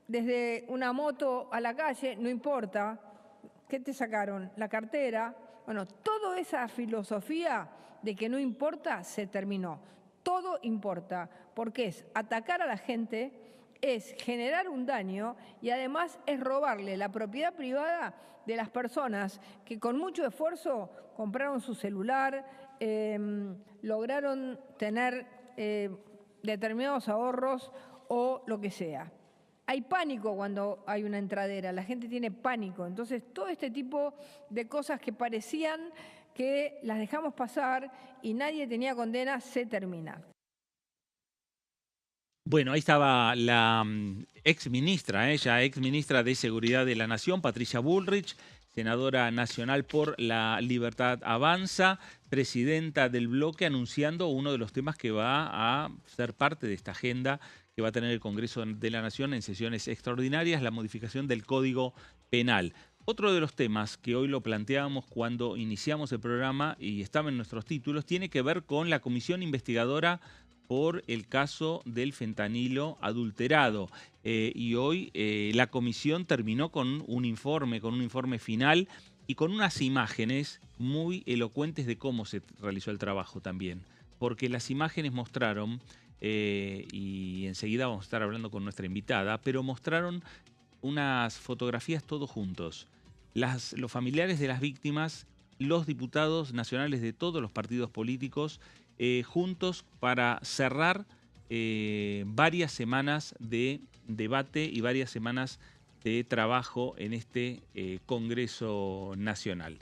desde una moto a la calle, no importa. ¿Qué te sacaron? La cartera. Bueno, toda esa filosofía de que no importa se terminó. Todo importa, porque es atacar a la gente, es generar un daño y además es robarle la propiedad privada de las personas que con mucho esfuerzo compraron su celular, lograron tener determinados ahorros o lo que sea. Hay pánico cuando hay una entradera, la gente tiene pánico. Entonces, todo este tipo de cosas que parecían que las dejamos pasar y nadie tenía condena, se termina. Bueno, ahí estaba la exministra de Seguridad de la Nación, Patricia Bullrich, senadora nacional por la Libertad Avanza, presidenta del bloque, anunciando uno de los temas que va a ser parte de esta agenda que va a tener el Congreso de la Nación en sesiones extraordinarias, la modificación del Código Penal. Otro de los temas que hoy lo planteábamos cuando iniciamos el programa y estaba en nuestros títulos, tiene que ver con la comisión investigadora por el caso del fentanilo adulterado. Y hoy la comisión terminó con un informe final y con unas imágenes muy elocuentes de cómo se realizó el trabajo también. Porque las imágenes mostraron, y enseguida vamos a estar hablando con nuestra invitada, pero mostraron unas fotografías todos juntos. los familiares de las víctimas, los diputados nacionales de todos los partidos políticos, juntos para cerrar varias semanas de debate y varias semanas de trabajo en este Congreso Nacional.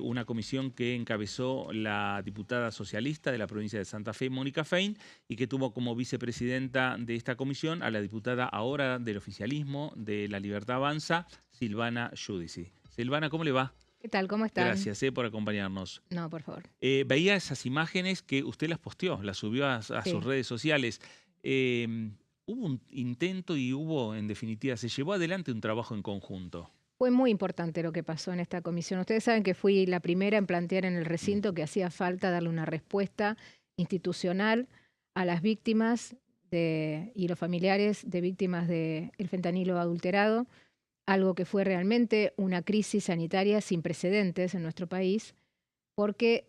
Una comisión que encabezó la diputada socialista de la provincia de Santa Fe, Mónica Fein, y que tuvo como vicepresidenta de esta comisión a la diputada ahora del oficialismo de La Libertad Avanza, Silvana Giudici. Silvana, ¿cómo le va? ¿Qué tal? ¿Cómo están? Gracias por acompañarnos. No, por favor. Veía esas imágenes que usted las posteó, las subió a Sí. sus redes sociales. Hubo un intento y hubo, en definitiva, se llevó adelante un trabajo en conjunto. Fue muy importante lo que pasó en esta comisión. Ustedes saben que fui la primera en plantear en el recinto que hacía falta darle una respuesta institucional a las víctimas y los familiares de víctimas del fentanilo adulterado, algo que fue realmente una crisis sanitaria sin precedentes en nuestro país, porque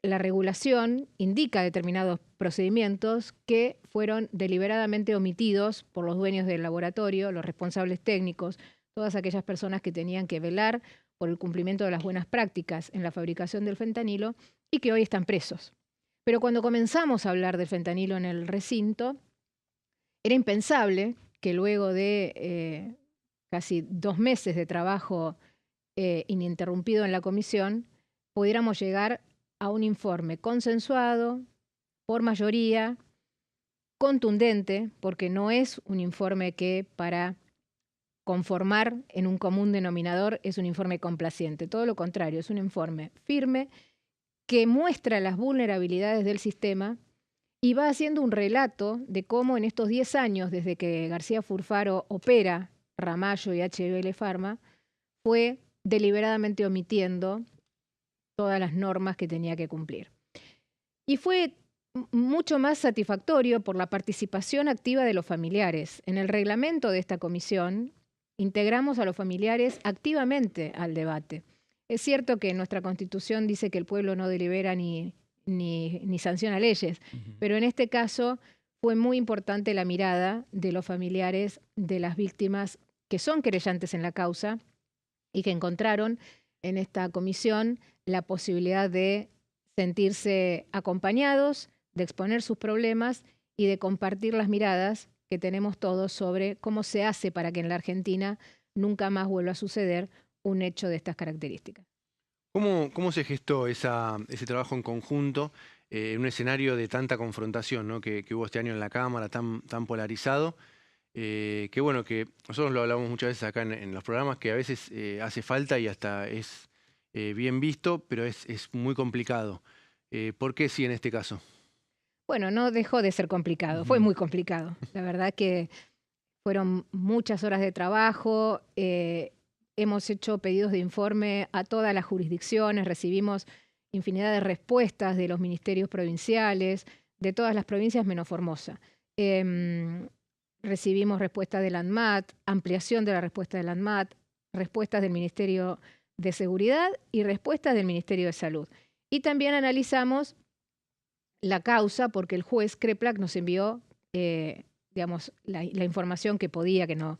la regulación indica determinados procedimientos que fueron deliberadamente omitidos por los dueños del laboratorio, los responsables técnicos, todas aquellas personas que tenían que velar por el cumplimiento de las buenas prácticas en la fabricación del fentanilo y que hoy están presos. Pero cuando comenzamos a hablar del fentanilo en el recinto, era impensable que luego de casi 2 meses de trabajo ininterrumpido en la comisión, pudiéramos llegar a un informe consensuado, por mayoría, contundente, porque no es un informe que para conformar en un común denominador es un informe complaciente. Todo lo contrario, es un informe firme que muestra las vulnerabilidades del sistema y va haciendo un relato de cómo en estos 10 años, desde que García Furfaro opera Ramallo y HBL Pharma, fue deliberadamente omitiendo todas las normas que tenía que cumplir. Y fue mucho más satisfactorio por la participación activa de los familiares. En el reglamento de esta comisión integramos a los familiares activamente al debate. Es cierto que nuestra Constitución dice que el pueblo no delibera ni sanciona leyes, pero en este caso fue muy importante la mirada de los familiares de las víctimas que son querellantes en la causa y que encontraron en esta comisión la posibilidad de sentirse acompañados, de exponer sus problemas y de compartir las miradas que tenemos todos sobre cómo se hace para que en la Argentina nunca más vuelva a suceder un hecho de estas características. ¿Cómo se gestó ese trabajo en conjunto en un escenario de tanta confrontación, ¿no? que hubo este año en la Cámara, tan polarizado? Que bueno, que nosotros lo hablamos muchas veces acá en los programas, que a veces hace falta y hasta es bien visto, pero es muy complicado. ¿Por qué sí en este caso? Bueno, no dejó de ser complicado, fue muy complicado. La verdad que fueron muchas horas de trabajo, hemos hecho pedidos de informe a todas las jurisdicciones, recibimos infinidad de respuestas de los ministerios provinciales, de todas las provincias menos Formosa. Recibimos respuesta del ANMAT, ampliación de la respuesta del ANMAT, respuestas del Ministerio de Seguridad y respuestas del Ministerio de Salud. Y también analizamos la causa porque el juez Kreplak nos envió digamos, la información que podía, que no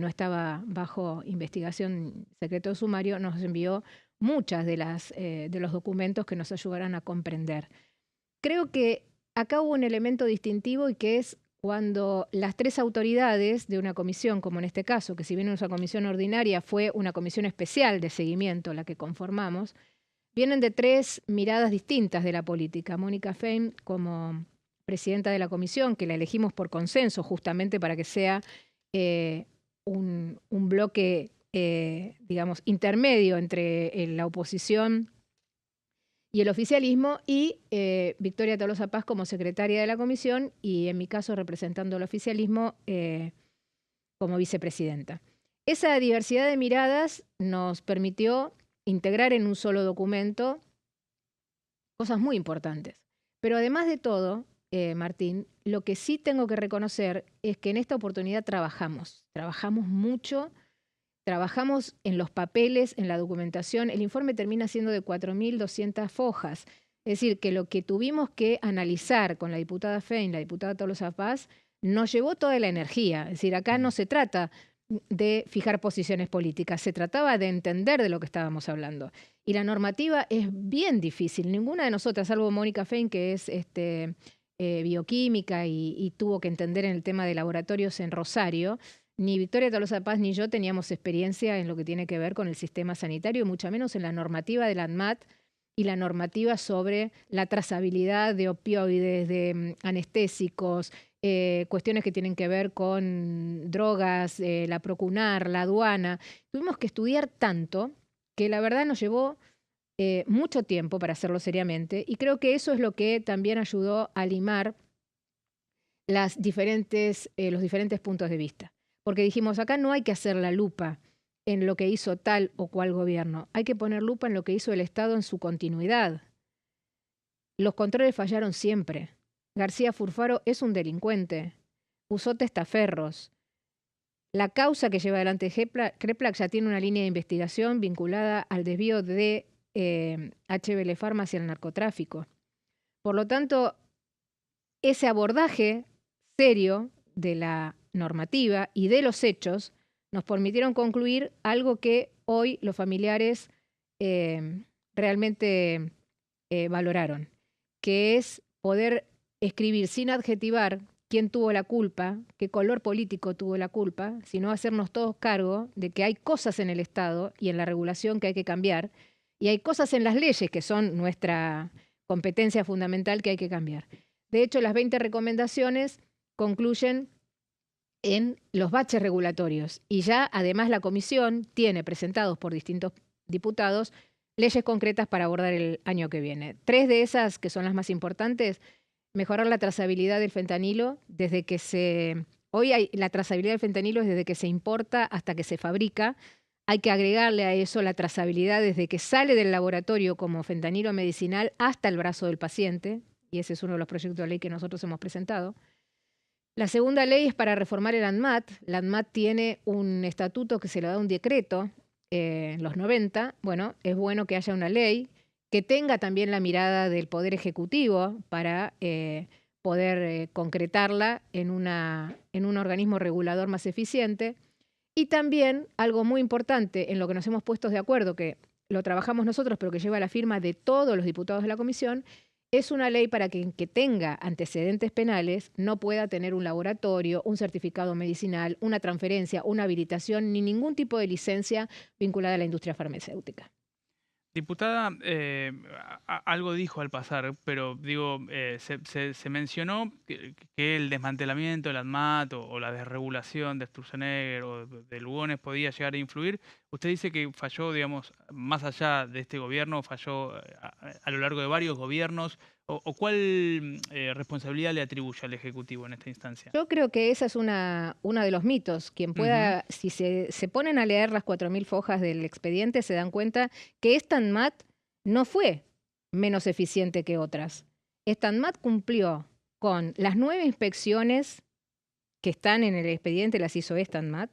estaba bajo investigación secreto sumario, nos envió muchas de los documentos que nos ayudarán a comprender. Creo que acá hubo un elemento distintivo y que es cuando las 3 autoridades de una comisión, como en este caso, que si bien es una comisión ordinaria, fue una comisión especial de seguimiento la que conformamos, vienen de 3 miradas distintas de la política. Mónica Fein como presidenta de la comisión, que la elegimos por consenso justamente para que sea un bloque, digamos, intermedio entre la oposición y el oficialismo, y Victoria Tolosa Paz como secretaria de la comisión y en mi caso representando al oficialismo como vicepresidenta. Esa diversidad de miradas nos permitió integrar en un solo documento cosas muy importantes. Pero además de todo, Martín, lo que sí tengo que reconocer es que en esta oportunidad trabajamos mucho, trabajamos en los papeles, en la documentación. El informe termina siendo de 4.200 hojas. Es decir, que lo que tuvimos que analizar con la diputada Fein, la diputada Tolosa Paz, nos llevó toda la energía. Es decir, acá no se trata de fijar posiciones políticas, se trataba de entender de lo que estábamos hablando. Y la normativa es bien difícil. Ninguna de nosotras, salvo Mónica Fein, que es bioquímica y tuvo que entender en el tema de laboratorios en Rosario, ni Victoria Tolosa Paz ni yo teníamos experiencia en lo que tiene que ver con el sistema sanitario, y mucho menos en la normativa del ANMAT y la normativa sobre la trazabilidad de opioides, de anestésicos, cuestiones que tienen que ver con drogas, la Procunar, la aduana. Tuvimos que estudiar tanto que la verdad nos llevó mucho tiempo para hacerlo seriamente, y creo que eso es lo que también ayudó a limar los diferentes puntos de vista. Porque dijimos, acá no hay que hacer la lupa en lo que hizo tal o cual gobierno, hay que poner lupa en lo que hizo el Estado en su continuidad. Los controles fallaron siempre. García Furfaro es un delincuente, usó testaferros. La causa que lleva adelante Kreplak ya tiene una línea de investigación vinculada al desvío de HBL Pharma hacia el narcotráfico. Por lo tanto, ese abordaje serio de la normativa y de los hechos nos permitieron concluir algo que hoy los familiares realmente valoraron, que es poder escribir sin adjetivar quién tuvo la culpa, qué color político tuvo la culpa, sino hacernos todos cargo de que hay cosas en el Estado y en la regulación que hay que cambiar, y hay cosas en las leyes que son nuestra competencia fundamental que hay que cambiar. De hecho, las 20 recomendaciones concluyen en los baches regulatorios, y ya además la comisión tiene presentados por distintos diputados leyes concretas para abordar el año que viene. 3 de esas, que son las más importantes: mejorar la trazabilidad del fentanilo desde que se... Hoy la trazabilidad del fentanilo es desde que se importa hasta que se fabrica. Hay que agregarle a eso la trazabilidad desde que sale del laboratorio como fentanilo medicinal hasta el brazo del paciente, y ese es uno de los proyectos de ley que nosotros hemos presentado. La segunda ley es para reformar el ANMAT. La ANMAT tiene un estatuto que se le da un decreto en los 90. Bueno, es bueno que haya una ley que tenga también la mirada del Poder Ejecutivo para poder concretarla en un organismo regulador más eficiente. Y también algo muy importante en lo que nos hemos puesto de acuerdo, que lo trabajamos nosotros, pero que lleva la firma de todos los diputados de la comisión, es una ley para que quien tenga antecedentes penales no pueda tener un laboratorio, un certificado medicinal, una transferencia, una habilitación, ni ningún tipo de licencia vinculada a la industria farmacéutica. Diputada, algo dijo al pasar, pero digo, se mencionó que el desmantelamiento del ANMAT o la desregulación de Sturzenegger o de Lugones podía llegar a influir. Usted dice que falló, digamos, más allá de este gobierno, falló a lo largo de varios gobiernos. ¿O cuál responsabilidad le atribuye al Ejecutivo en esta instancia? Yo creo que esa es una de los mitos. Quien pueda, si se ponen a leer las 4.000 fojas del expediente, se dan cuenta que esta ANMAT no fue menos eficiente que otras. Esta ANMAT cumplió con las 9 inspecciones que están en el expediente, las hizo esta ANMAT.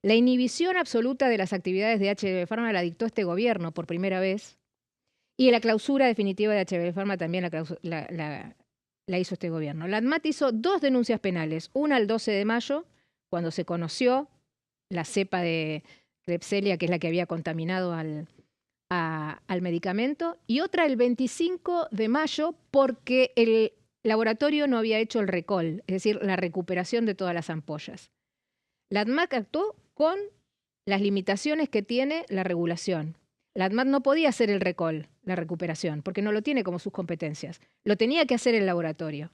La inhibición absoluta de las actividades de HBL Pharma la dictó este gobierno por primera vez. Y la clausura definitiva de HBL Pharma también la hizo este gobierno. La ANMAT hizo 2 denuncias penales, una el 12 de mayo, cuando se conoció la cepa de Klebsiella, que es la que había contaminado al medicamento, y otra el 25 de mayo, porque el laboratorio no había hecho el recall, es decir, la recuperación de todas las ampollas. La ANMAT actuó con las limitaciones que tiene la regulación. La ANMAT no podía hacer el recall, la recuperación, porque no lo tiene como sus competencias. Lo tenía que hacer el laboratorio.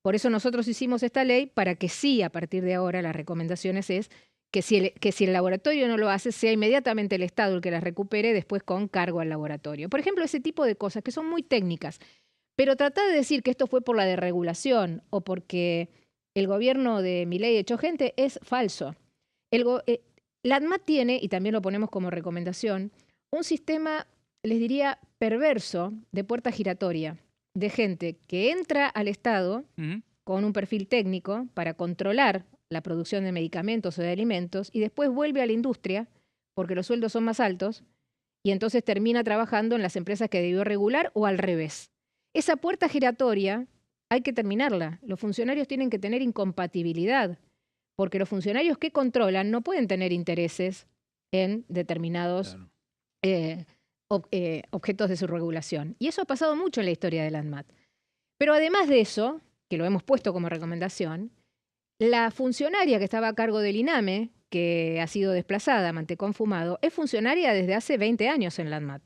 Por eso nosotros hicimos esta ley para que sí, a partir de ahora, las recomendaciones es que si el laboratorio no lo hace, sea inmediatamente el Estado el que las recupere, después con cargo al laboratorio. Por ejemplo, ese tipo de cosas que son muy técnicas. Pero tratar de decir que esto fue por la desregulación o porque el gobierno de Milei echó gente es falso. La ANMAT tiene, y también lo ponemos como recomendación, un sistema, les diría, perverso de puerta giratoria, de gente que entra al Estado con un perfil técnico para controlar la producción de medicamentos o de alimentos y después vuelve a la industria porque los sueldos son más altos y entonces termina trabajando en las empresas que debió regular o al revés. Esa puerta giratoria hay que terminarla. Los funcionarios tienen que tener incompatibilidad porque los funcionarios que controlan no pueden tener intereses en determinados objetos de su regulación. Y eso ha pasado mucho en la historia del ANMAT. Pero además de eso, que lo hemos puesto como recomendación, la funcionaria que estaba a cargo del INAME, que ha sido desplazada, Mantecón Fumado, es funcionaria desde hace 20 años en la ANMAT.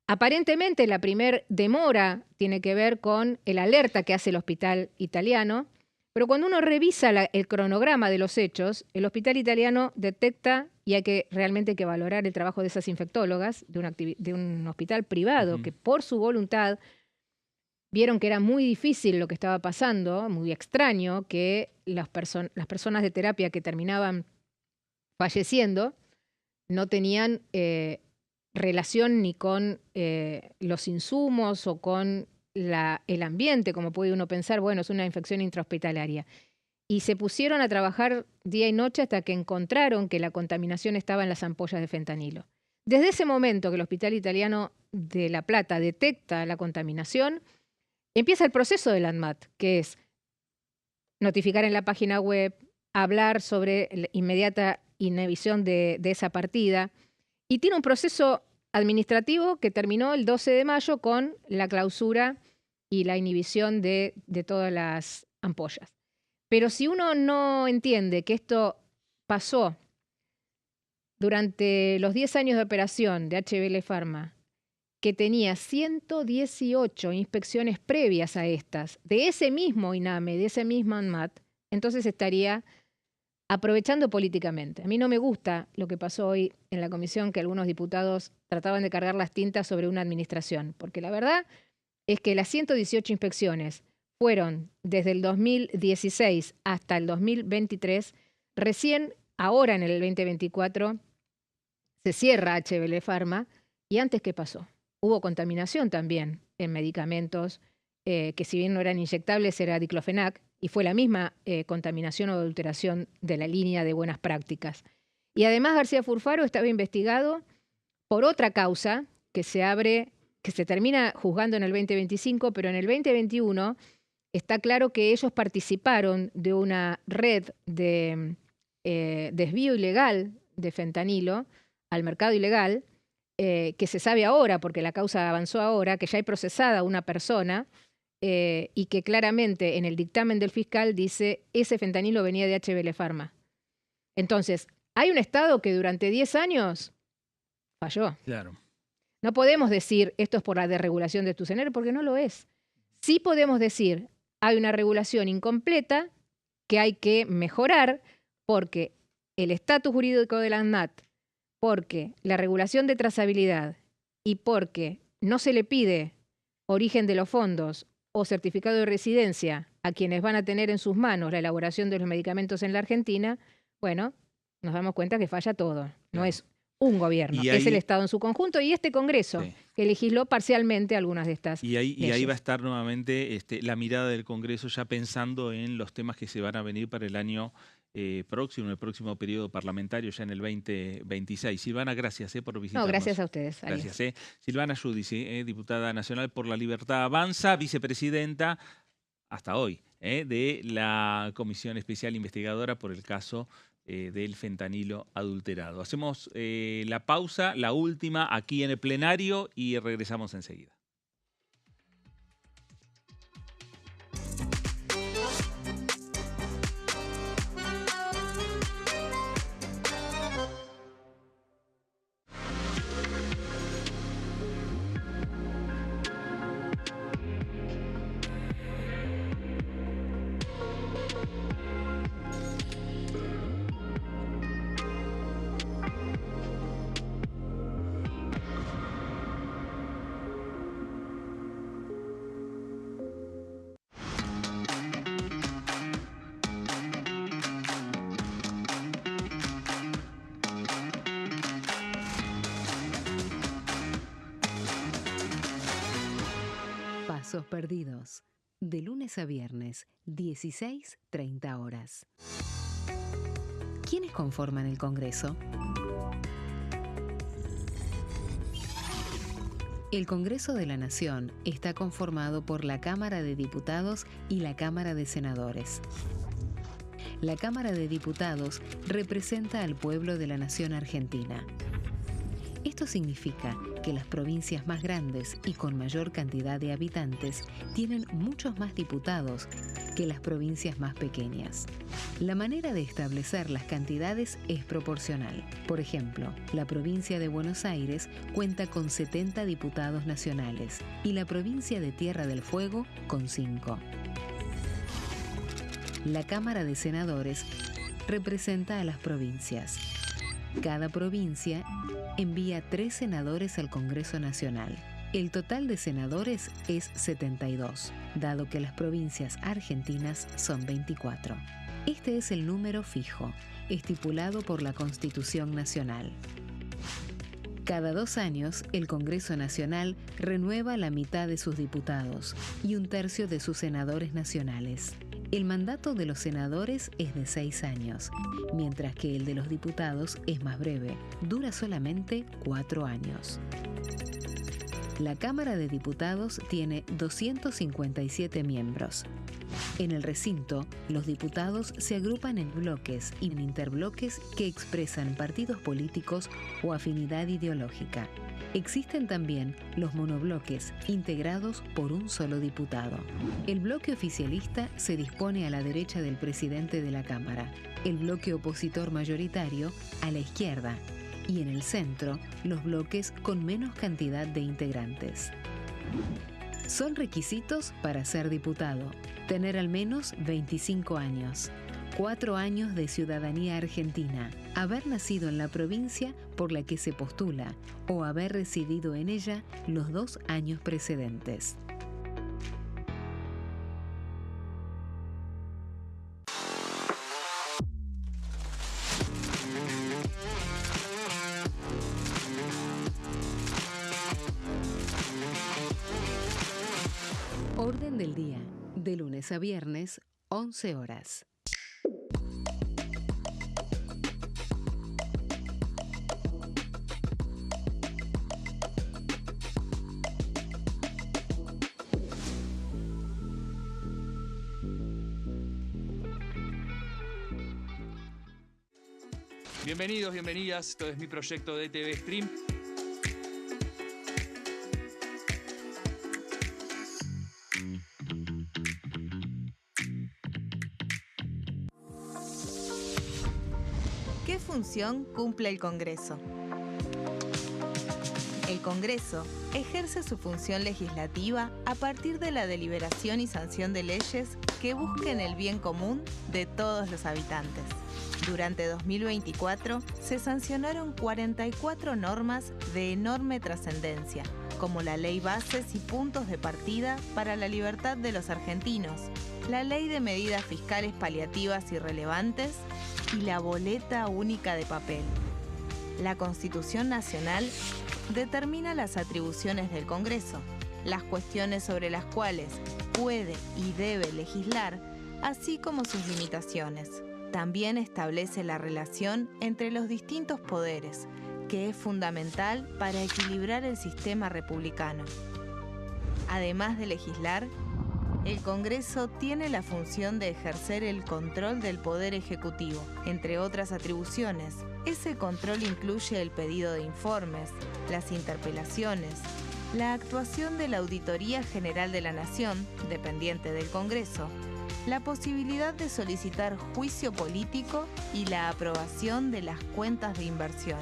Aparentemente la primer demora tiene que ver con el alerta que hace el hospital italiano, pero cuando uno revisa el cronograma de los hechos, el hospital italiano detecta, y hay que realmente que valorar el trabajo de esas infectólogas, de un hospital privado que por su voluntad vieron que era muy difícil lo que estaba pasando, muy extraño, que las personas de terapia que terminaban falleciendo no tenían relación ni con los insumos o con el ambiente, como puede uno pensar, bueno, es una infección intrahospitalaria. Y se pusieron a trabajar día y noche hasta que encontraron que la contaminación estaba en las ampollas de fentanilo. Desde ese momento que el Hospital Italiano de La Plata detecta la contaminación, empieza el proceso del ANMAT, que es notificar en la página web, hablar sobre la inmediata inhibición de esa partida, y tiene un proceso administrativo que terminó el 12 de mayo con la clausura y la inhibición de todas las ampollas. Pero si uno no entiende que esto pasó durante los 10 años de operación de HBL Pharma, que tenía 118 inspecciones previas a estas, de ese mismo INAME, de ese mismo ANMAT, entonces estaría aprovechando políticamente. A mí no me gusta lo que pasó hoy en la comisión, que algunos diputados trataban de cargar las tintas sobre una administración, porque la verdad es que las 118 inspecciones fueron desde el 2016 hasta el 2023, recién ahora en el 2024 se cierra HBL Pharma, y antes, ¿qué pasó? Hubo contaminación también en medicamentos que si bien no eran inyectables era diclofenac, y fue la misma contaminación o adulteración de la línea de buenas prácticas. Y además García Furfaro estaba investigado por otra causa que se termina juzgando en el 2025, pero en el 2021 está claro que ellos participaron de una red de desvío ilegal de fentanilo al mercado ilegal, que se sabe ahora, porque la causa avanzó ahora, que ya hay procesada una persona y que claramente en el dictamen del fiscal dice ese fentanilo venía de HBL Pharma. Entonces, hay un Estado que durante 10 años falló. Claro. No podemos decir esto es por la desregulación de Tucener, porque no lo es. Sí podemos decir hay una regulación incompleta que hay que mejorar porque el estatus jurídico de la ANMAT, porque la regulación de trazabilidad y porque no se le pide origen de los fondos o certificado de residencia a quienes van a tener en sus manos la elaboración de los medicamentos en la Argentina, bueno, nos damos cuenta que falla todo. No es un gobierno, es el Estado en su conjunto y este Congreso que legisló parcialmente algunas de estas leyes. Y ahí va a estar nuevamente la mirada del Congreso ya pensando en los temas que se van a venir para el año próximo, el próximo periodo parlamentario, ya en el 2026. Silvana, gracias por visitarnos. No, gracias a ustedes. Gracias. Silvana Giudici, diputada nacional por la Libertad Avanza, vicepresidenta hasta hoy de la Comisión Especial Investigadora por el caso del fentanilo adulterado. Hacemos la pausa, la última, aquí en el plenario y regresamos enseguida. Pasos perdidos. De lunes a viernes, 16:30 horas. ¿Quiénes conforman el Congreso? El Congreso de la Nación está conformado por la Cámara de Diputados y la Cámara de Senadores. La Cámara de Diputados representa al pueblo de la nación argentina. Esto significa que las provincias más grandes y con mayor cantidad de habitantes tienen muchos más diputados que las provincias más pequeñas. La manera de establecer las cantidades es proporcional. Por ejemplo, la provincia de Buenos Aires cuenta con 70 diputados nacionales y la provincia de Tierra del Fuego con 5. La Cámara de Senadores representa a las provincias. Cada provincia envía 3 senadores al Congreso Nacional. El total de senadores es 72, dado que las provincias argentinas son 24. Este es el número fijo, estipulado por la Constitución Nacional. Cada 2 años, el Congreso Nacional renueva la mitad de sus diputados y 1/3 de sus senadores nacionales. El mandato de los senadores es de 6 años, mientras que el de los diputados es más breve, dura solamente 4 años. La Cámara de Diputados tiene 257 miembros. En el recinto, los diputados se agrupan en bloques y en interbloques que expresan partidos políticos o afinidad ideológica. Existen también los monobloques, integrados por un solo diputado. El bloque oficialista se dispone a la derecha del presidente de la Cámara, el bloque opositor mayoritario a la izquierda, y en el centro, los bloques con menos cantidad de integrantes. Son requisitos para ser diputado: tener al menos 25 años, 4 años de ciudadanía argentina, haber nacido en la provincia por la que se postula o haber residido en ella los 2 años precedentes. Orden del día, de lunes a viernes, 11 horas. Bienvenidos, bienvenidas. Esto es mi proyecto de TV Stream. ¿Qué función cumple el Congreso? El Congreso ejerce su función legislativa a partir de la deliberación y sanción de leyes que busquen el bien común de todos los habitantes. Durante 2024 se sancionaron 44 normas de enorme trascendencia, como la Ley Bases y Puntos de Partida para la Libertad de los Argentinos, la Ley de Medidas Fiscales Paliativas y Relevantes y la Boleta Única de Papel. La Constitución Nacional determina las atribuciones del Congreso, las cuestiones sobre las cuales puede y debe legislar, así como sus limitaciones. También establece la relación entre los distintos poderes, que es fundamental para equilibrar el sistema republicano. Además de legislar, el Congreso tiene la función de ejercer el control del Poder Ejecutivo. Entre otras atribuciones, ese control incluye el pedido de informes, las interpelaciones, la actuación de la Auditoría General de la Nación, dependiente del Congreso, la posibilidad de solicitar juicio político y la aprobación de las cuentas de inversión.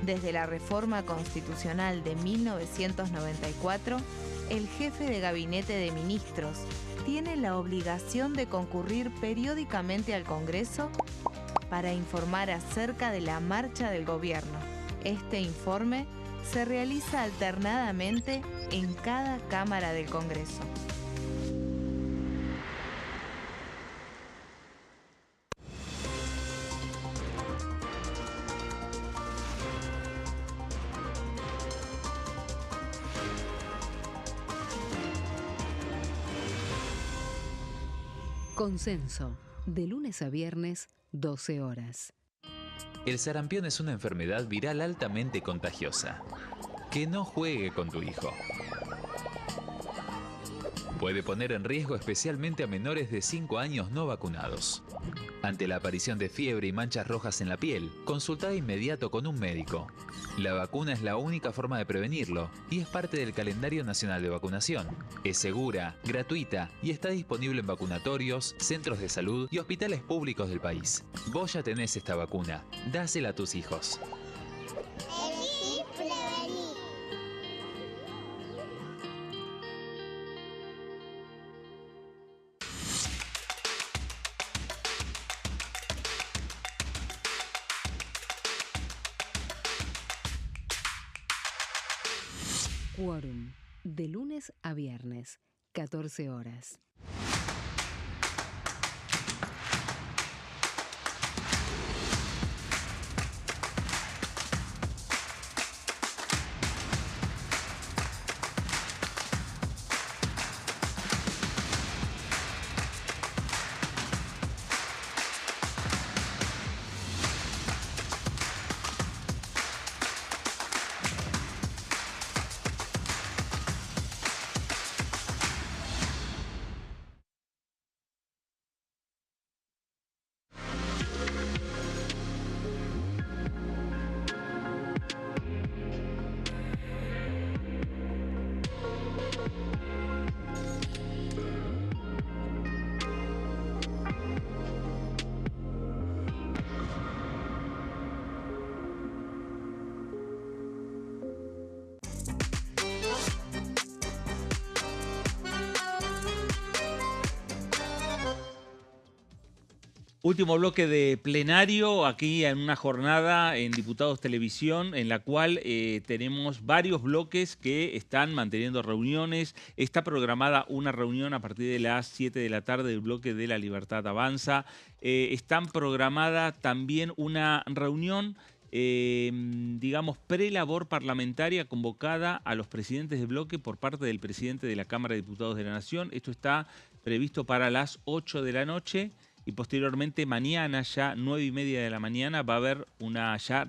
Desde la reforma constitucional de 1994, el jefe de gabinete de ministros tiene la obligación de concurrir periódicamente al Congreso para informar acerca de la marcha del gobierno. Este informe se realiza alternadamente en cada Cámara del Congreso. Consenso, de lunes a viernes, 12 horas. El sarampión es una enfermedad viral altamente contagiosa. Que no juegue con tu hijo. puede poner en riesgo especialmente a menores de 5 años no vacunados. Ante la aparición de fiebre y manchas rojas en la piel, consulta de inmediato con un médico. La vacuna es la única forma de prevenirlo y es parte del calendario nacional de vacunación. Es segura, gratuita y está disponible en vacunatorios, centros de salud y hospitales públicos del país. Vos ya tenés esta vacuna, dásela a tus hijos. Elegí prevenir. Quórum, de lunes a viernes, 14 horas. Último bloque de plenario, aquí en una jornada en Diputados Televisión, en la cual tenemos varios bloques que están manteniendo reuniones. Está programada una reunión a partir de las 7 de la tarde del bloque de La Libertad Avanza. Están programada también una reunión, digamos, prelabor parlamentaria convocada a los presidentes de bloque por parte del presidente de la Cámara de Diputados de la Nación. Esto está previsto para las 8 de la noche. Y posteriormente mañana, ya 9:30 de la mañana, va a haber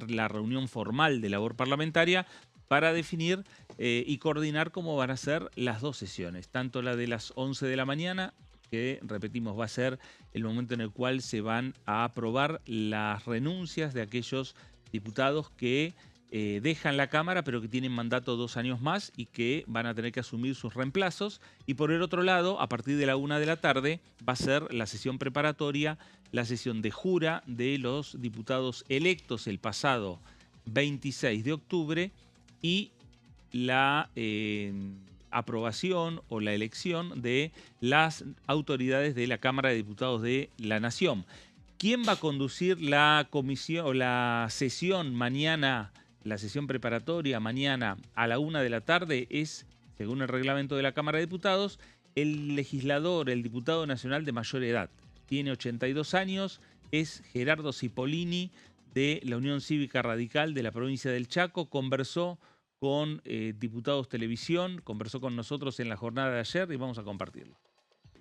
la reunión formal de labor parlamentaria para definir y coordinar cómo van a ser las dos sesiones. Tanto la de las 11 de la mañana, que repetimos va a ser el momento en el cual se van a aprobar las renuncias de aquellos diputados que dejan la Cámara pero que tienen mandato 2 años más y que van a tener que asumir sus reemplazos. Y por el otro lado, a partir de la 1 de la tarde va a ser la sesión preparatoria, la sesión de jura de los diputados electos el pasado 26 de octubre y la aprobación o la elección de las autoridades de la Cámara de Diputados de la Nación. ¿Quién va a conducir la comisión o la sesión mañana? La sesión preparatoria mañana a la 1 de la tarde es, según el reglamento de la Cámara de Diputados, el legislador, el diputado nacional de mayor edad. Tiene 82 años, es Gerardo Cipollini de la Unión Cívica Radical de la provincia del Chaco. Conversó con Diputados Televisión, conversó con nosotros en la jornada de ayer y vamos a compartirlo.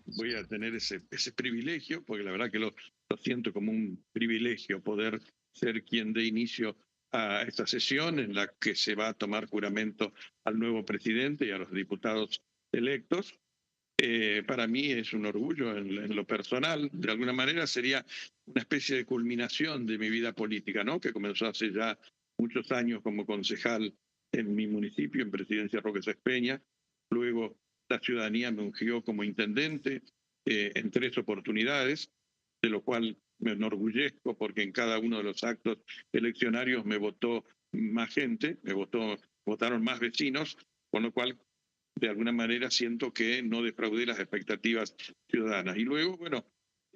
Voy a tener ese privilegio, porque la verdad que lo siento como un privilegio poder ser quien dé inicio a esta sesión en la que se va a tomar juramento al nuevo presidente y a los diputados electos. Para mí es un orgullo en lo personal. De alguna manera sería una especie de culminación de mi vida política, ¿no? Que comenzó hace ya muchos años como concejal en mi municipio, en Presidencia Roque Sáenz Peña. Luego la ciudadanía me ungió como intendente en 3 oportunidades, de lo cual me enorgullezco porque en cada uno de los actos eleccionarios me votó más gente, votaron más vecinos, con lo cual de alguna manera siento que no defraudé las expectativas ciudadanas. Y luego, bueno,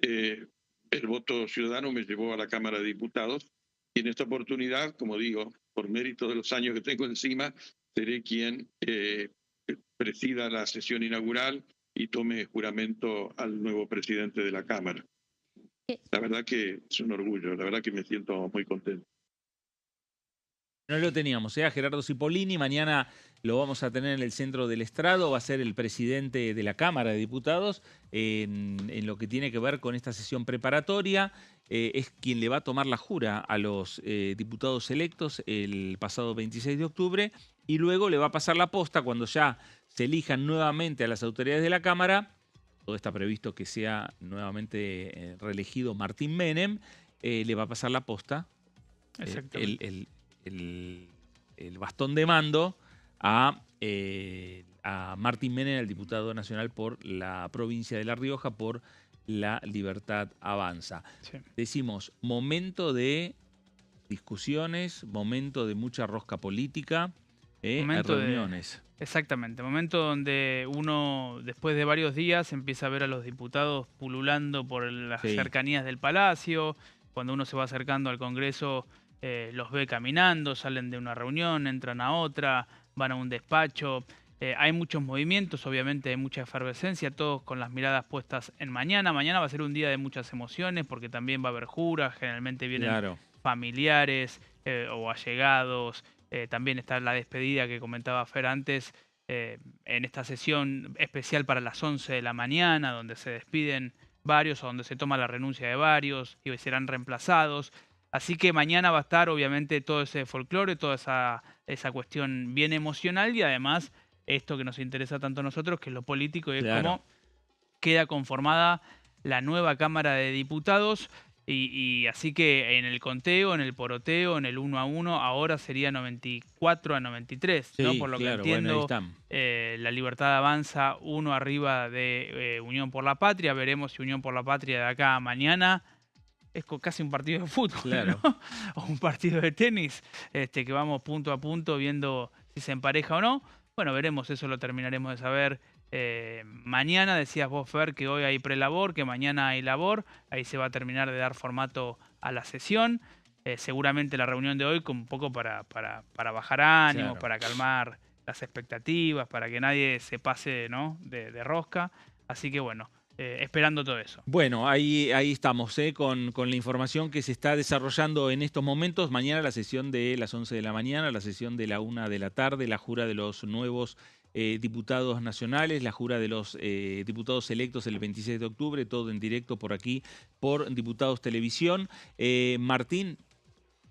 el voto ciudadano me llevó a la Cámara de Diputados y en esta oportunidad, como digo, por mérito de los años que tengo encima, seré quien presida la sesión inaugural y tome juramento al nuevo presidente de la Cámara. La verdad que es un orgullo, la verdad que me siento muy contento. No lo teníamos, a Gerardo Cipollini, mañana lo vamos a tener en el centro del estrado, va a ser el presidente de la Cámara de Diputados en lo que tiene que ver con esta sesión preparatoria. Es quien le va a tomar la jura a los diputados electos el pasado 26 de octubre y luego le va a pasar la posta cuando ya se elijan nuevamente a las autoridades de la Cámara. Todo está previsto que sea nuevamente reelegido Martín Menem, le va a pasar la posta, el bastón de mando a Martín Menem, el diputado nacional por la provincia de La Rioja, por La Libertad Avanza. Sí. Decimos, momento de discusiones, momento de mucha rosca política, Momento de- reuniones. Exactamente, momento donde uno, después de varios días, empieza a ver a los diputados pululando por las Sí. cercanías del Palacio. Cuando uno se va acercando al Congreso, los ve caminando, salen de una reunión, entran a otra, van a un despacho. Hay muchos movimientos, obviamente hay mucha efervescencia, todos con las miradas puestas en mañana. Mañana va a ser un día de muchas emociones porque también va a haber juras, generalmente vienen Claro. familiares o allegados. También está la despedida que comentaba Fer antes, en esta sesión especial para las 11 de la mañana, donde se despiden varios o donde se toma la renuncia de varios y serán reemplazados. Así que mañana va a estar obviamente todo ese folclore, toda esa cuestión bien emocional y además esto que nos interesa tanto a nosotros, que es lo político, y es Claro. cómo queda conformada la nueva Cámara de Diputados. Y así que en el conteo, en el poroteo, en el 1 a 1, ahora sería 94 a 93, ¿no? Sí, Por lo que claro, bueno, ahí entiendo, están. La Libertad Avanza, uno arriba de Unión por la Patria. Veremos si Unión por la Patria de acá a mañana es casi un partido de fútbol, Claro. ¿no? O un partido de tenis, que vamos punto a punto viendo si se empareja o no. Bueno, veremos, eso lo terminaremos de saber mañana. Decías vos, Fer, que hoy hay prelabor, que mañana hay labor. Ahí se va a terminar de dar formato a la sesión. Seguramente la reunión de hoy con un poco para bajar ánimos, Claro. para calmar las expectativas, para que nadie se pase, ¿no? de rosca. Así que bueno, esperando todo eso. Bueno, ahí estamos, con la información que se está desarrollando en estos momentos. Mañana la sesión de las 11 de la mañana, la sesión de la 1 de la tarde, la jura de los nuevos diputados nacionales, la jura de los diputados electos el 26 de octubre, todo en directo por aquí, por Diputados Televisión. Martín,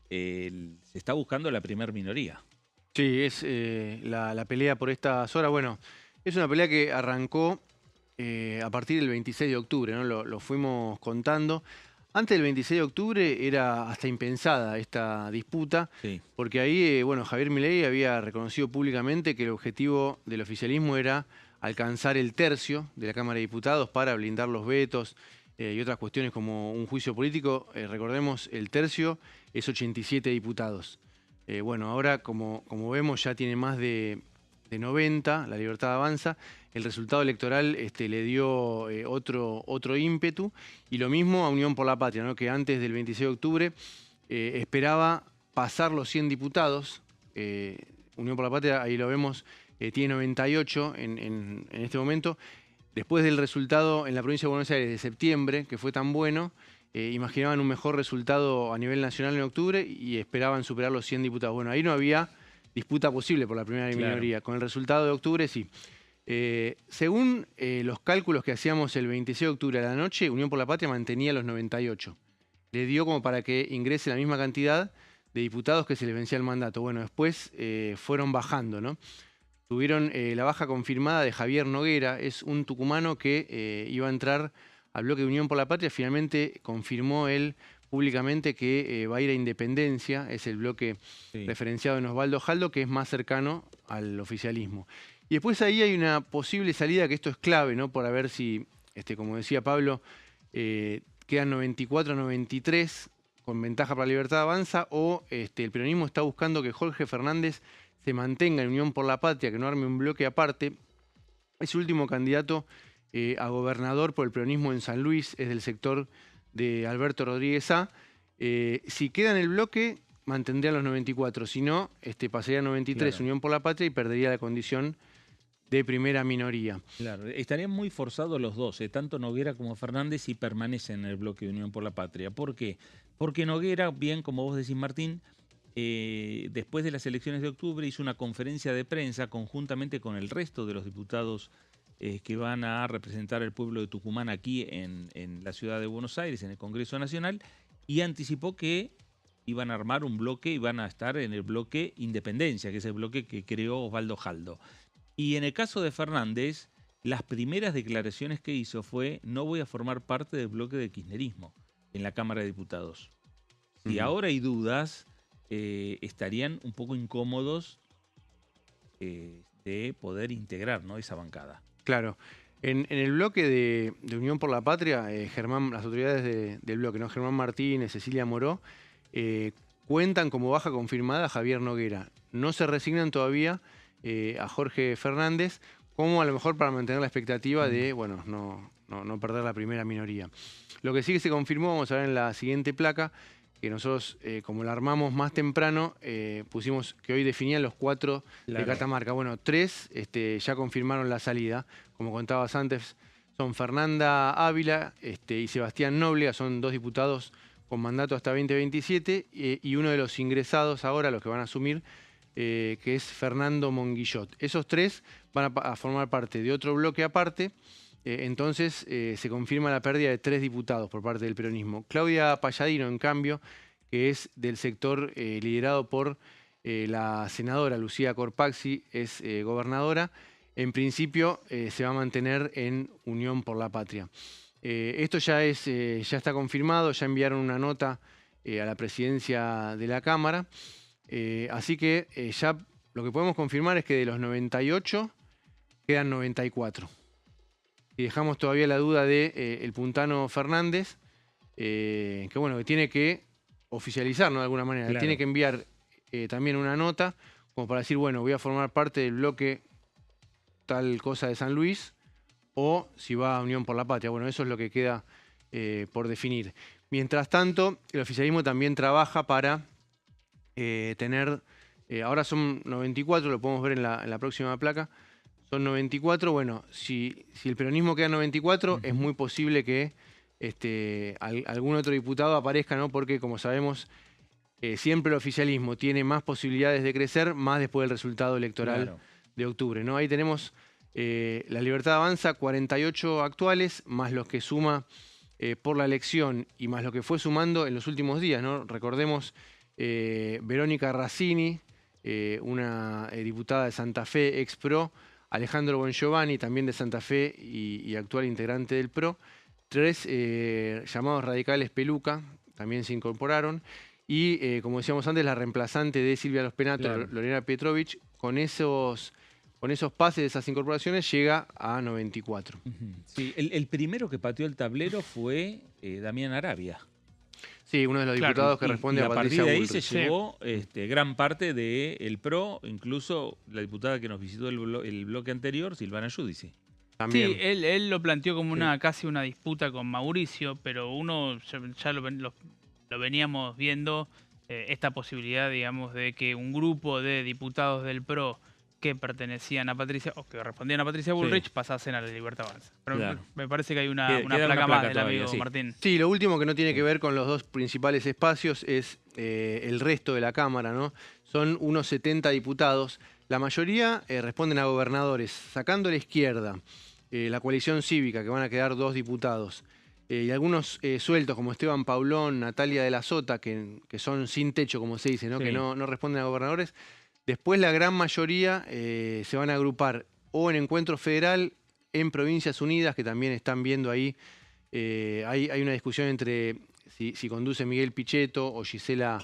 se está buscando la primer minoría. Sí, es la pelea por estas horas. Bueno, es una pelea que arrancó a partir del 26 de octubre, ¿no? Lo fuimos contando. Antes del 26 de octubre era hasta impensada esta disputa, Sí. porque ahí, bueno, Javier Milei había reconocido públicamente que el objetivo del oficialismo era alcanzar el tercio de la Cámara de Diputados para blindar los vetos y otras cuestiones como un juicio político. Recordemos, el tercio es 87 diputados. Bueno, ahora, como vemos, ya tiene más de 90, La Libertad Avanza. El resultado electoral le dio otro ímpetu, y lo mismo a Unión por la Patria, ¿no? Que antes del 26 de octubre esperaba pasar los 100 diputados. Unión por la Patria, ahí lo vemos, tiene 98 en este momento. Después del resultado en la provincia de Buenos Aires de septiembre, que fue tan bueno, imaginaban un mejor resultado a nivel nacional en octubre y esperaban superar los 100 diputados. Bueno, ahí no había disputa posible por la primera minoría. Con el resultado de octubre, sí. Según los cálculos que hacíamos el 26 de octubre a la noche, Unión por la Patria mantenía los 98. Le dio como para que ingrese la misma cantidad de diputados que se les vencía el mandato. Bueno, después fueron bajando, ¿no? Tuvieron la baja confirmada de Javier Noguera, es un tucumano que iba a entrar al bloque de Unión por la Patria. Finalmente confirmó él públicamente que va a ir a Independencia, es el bloque referenciado en Osvaldo Jaldo, que es más cercano al oficialismo. Y después ahí hay una posible salida, que esto es clave, ¿no? Para ver si, como decía Pablo, quedan 94-93 con ventaja para Libertad Avanza, o el peronismo está buscando que Jorge Fernández se mantenga en Unión por la Patria, que no arme un bloque aparte. Es el último candidato a gobernador por el peronismo en San Luis, es del sector de Alberto Rodríguez A. Si queda en el bloque, mantendría los 94. Si no, pasaría a 93 Claro. Unión por la Patria y perdería la condición de primera minoría. Claro, estarían muy forzados los dos, tanto Noguera como Fernández, si permanecen en el bloque de Unión por la Patria. ¿Por qué? Porque Noguera, bien como vos decís, Martín, después de las elecciones de octubre hizo una conferencia de prensa conjuntamente con el resto de los diputados que van a representar al pueblo de Tucumán aquí en la ciudad de Buenos Aires, en el Congreso Nacional, y anticipó que iban a armar un bloque y van a estar en el bloque Independencia, que es el bloque que creó Osvaldo Jaldo. Y en el caso de Fernández, las primeras declaraciones que hizo fue: no voy a formar parte del bloque de kirchnerismo en la Cámara de Diputados. Si ahora hay dudas, estarían un poco incómodos de poder integrar, ¿no?, esa bancada. Claro. En el bloque de Unión por la Patria, Germán, las autoridades del bloque, ¿no?, Germán Martínez, Cecilia Moró, cuentan como baja confirmada a Javier Noguera. No se resignan todavía a Jorge Fernández, como a lo mejor para mantener la expectativa de, bueno, no perder la primera minoría. Lo que sí que se confirmó, vamos a ver en la siguiente placa, que nosotros, como la armamos más temprano, pusimos que hoy definían los 4 de Catamarca. Bueno, 3 ya confirmaron la salida. Como contabas antes, son Fernanda Ávila y Sebastián Nóblega, son 2 diputados con mandato hasta 2027, y uno de los ingresados ahora, los que van a asumir, que es Fernando Monguillot. Esos 3 van a formar parte de otro bloque aparte. Entonces se confirma la pérdida de 3 diputados por parte del peronismo. Claudia Palladino, en cambio, que es del sector liderado por la senadora Lucía Corpaxi, es gobernadora, en principio se va a mantener en Unión por la Patria. Esto ya está confirmado, ya enviaron una nota a la presidencia de la Cámara, así que ya lo que podemos confirmar es que de los 98 quedan 94. Y dejamos todavía la duda de el puntano Fernández, que bueno, que tiene que oficializar, ¿no?, de alguna manera. Claro. Tiene que enviar también una nota como para decir, bueno, voy a formar parte del bloque tal cosa de San Luis, o si va a Unión por la Patria. Bueno, eso es lo que queda por definir. Mientras tanto, el oficialismo también trabaja para tener, ahora son 94, lo podemos ver en la próxima placa. Son 94, bueno, si el peronismo queda en 94, es muy posible que algún otro diputado aparezca, ¿no? Porque, como sabemos, siempre el oficialismo tiene más posibilidades de crecer, más después del resultado electoral de octubre, ¿no? Ahí tenemos La Libertad Avanza, 48 actuales, más los que suma por la elección y más lo que fue sumando en los últimos días, ¿no? Recordemos Verónica Razzini, una diputada de Santa Fe, ex PRO, Alejandro Bongiovanni, también de Santa Fe y actual integrante del PRO. 3 llamados radicales Peluca, también se incorporaron. Y, como decíamos antes, la reemplazante de Silvia Los Penato, Lorena Petrovich, con esos pases de esas incorporaciones llega a 94. Sí, el primero que pateó el tablero fue Damián Arabia. Sí, uno de los diputados que responde a Patricia Bullrich. A partir de ahí se llevó gran parte del PRO, incluso la diputada que nos visitó el bloque anterior, Silvana Giudici. También. Sí, él lo planteó como casi una disputa con Mauricio, pero uno ya lo veníamos viendo, esta posibilidad, digamos, de que un grupo de diputados del PRO que pertenecían a Patricia, o que respondían a Patricia Bullrich, pasasen a La Libertad Avanza. Pero me parece que hay una placa más del amigo Martín. Sí, lo último que no tiene que ver con los 2 principales espacios es el resto de la Cámara, ¿no? Son unos 70 diputados. La mayoría responden a gobernadores, sacando a la izquierda la coalición cívica, que van a quedar 2 diputados. Y algunos sueltos, como Esteban Paulón, Natalia de la Sota, que son sin techo, como se dice, ¿no? Que no responden a gobernadores. Después la gran mayoría se van a agrupar o en Encuentro Federal, en Provincias Unidas, que también están viendo ahí. Hay una discusión entre si conduce Miguel Pichetto o Gisela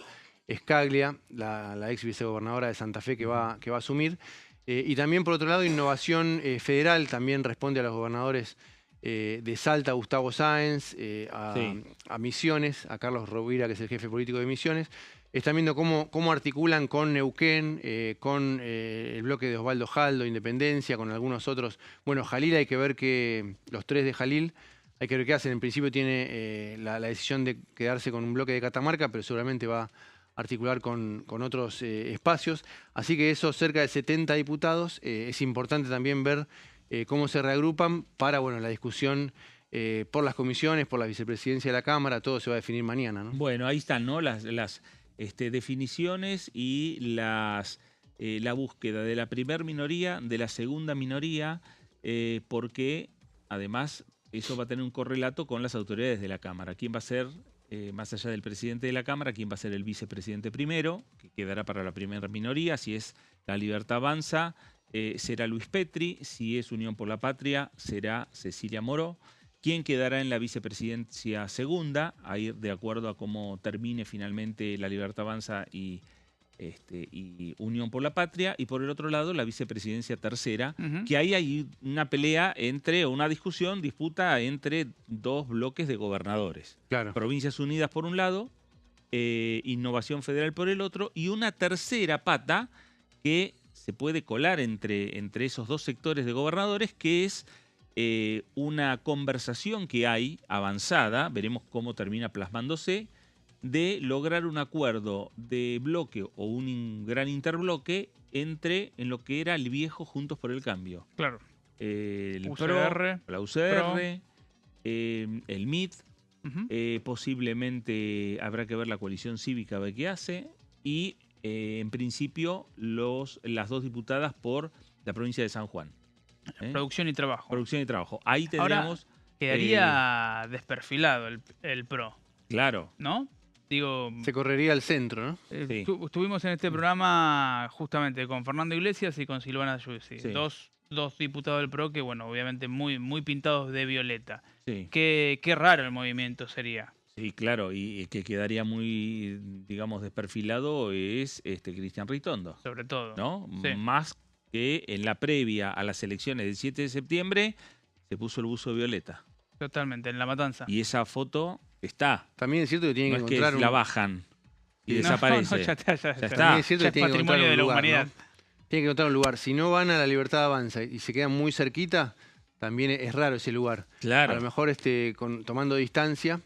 Scaglia, la ex vicegobernadora de Santa Fe que va a asumir. Y también, por otro lado, Innovación Federal también responde a los gobernadores de Salta, Gustavo Sáenz, a Misiones, a Carlos Rovira, que es el jefe político de Misiones. Están viendo cómo articulan con Neuquén, con el bloque de Osvaldo Jaldo, Independencia, con algunos otros. Bueno, Jalil, hay que ver que los 3 de Jalil, hay que ver qué hacen. En principio tiene la decisión de quedarse con un bloque de Catamarca, pero seguramente va a articular con otros espacios. Así que esos cerca de 70 diputados, es importante también ver cómo se reagrupan para la discusión por las comisiones, por la vicepresidencia de la Cámara. Todo se va a definir mañana, ¿no? Bueno, ahí están, ¿no? Las definiciones y la búsqueda de la primer minoría, de la segunda minoría, porque además eso va a tener un correlato con las autoridades de la Cámara. ¿Quién va a ser más allá del presidente de la Cámara, quién va a ser el vicepresidente primero, que quedará para la primera minoría. Si es La Libertad Avanza, será Luis Petri. Si es Unión por la Patria, será Cecilia Moró. ¿Quién quedará en la vicepresidencia segunda? A ir de acuerdo a cómo termine finalmente La Libertad Avanza y Unión por la Patria. Y por el otro lado, la vicepresidencia tercera, que ahí hay una pelea una disputa entre dos bloques de gobernadores. Claro. Provincias Unidas por un lado, Innovación Federal por el otro, y una tercera pata que se puede colar entre esos dos sectores de gobernadores, que es una conversación que hay avanzada, veremos cómo termina plasmándose, de lograr un acuerdo de bloque o un gran interbloque en lo que era el viejo Juntos por el Cambio. Claro. El UCR, la UCR, el MIT, posiblemente habrá que ver la coalición cívica a ver qué hace, y en principio las dos diputadas por la provincia de San Juan. Producción y trabajo. Producción y trabajo. Ahí tendríamos... Ahora quedaría desperfilado el PRO. Claro. ¿No? Digo, se correría al centro, ¿no? Sí. Estuvimos en este programa justamente con Fernando Iglesias y con Silvana Giussi, Sí. dos diputados del PRO que, bueno, obviamente muy pintados de violeta. Sí. Qué raro el movimiento sería. Sí, claro, y que quedaría muy, digamos, desperfilado es Cristian Ritondo. Sobre todo. ¿No? Sí. Más que en la previa a las elecciones del 7 de septiembre se puso el buzo violeta. Totalmente, en La Matanza. Y esa foto está. También es cierto que tienen No que es encontrar que la bajan y No, desaparece. no, ya está. También es cierto Ya que es tienen que encontrar patrimonio un de la lugar, humanidad. ¿no? Tienen que encontrar un lugar. Si no van a La Libertad Avanza y se quedan muy cerquita, también es raro ese lugar. Claro. A lo mejor tomando distancia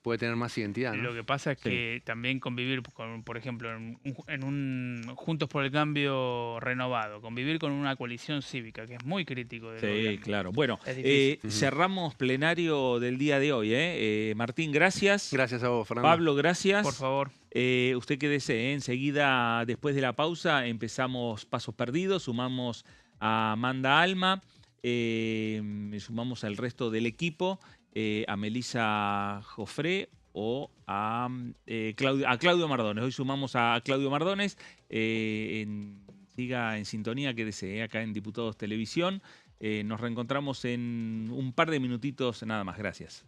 puede tener más identidad, ¿no? Lo que pasa es que también convivir, por ejemplo, en un Juntos por el Cambio renovado, convivir con una coalición cívica, que es muy crítico del gobierno. Claro. Bueno, Es difícil. cerramos plenario del día de hoy. Martín, gracias. Gracias a vos, Fernando. Pablo, gracias. Por favor. Usted quédese, enseguida, después de la pausa, empezamos Pasos Perdidos, sumamos a Amanda Alma, sumamos al resto del equipo, a Melissa Jofré o a Claudio Mardones. Hoy sumamos a Claudio Mardones. Siga en sintonía, quédese acá en Diputados Televisión. Nos reencontramos en un par de minutitos nada más. Gracias.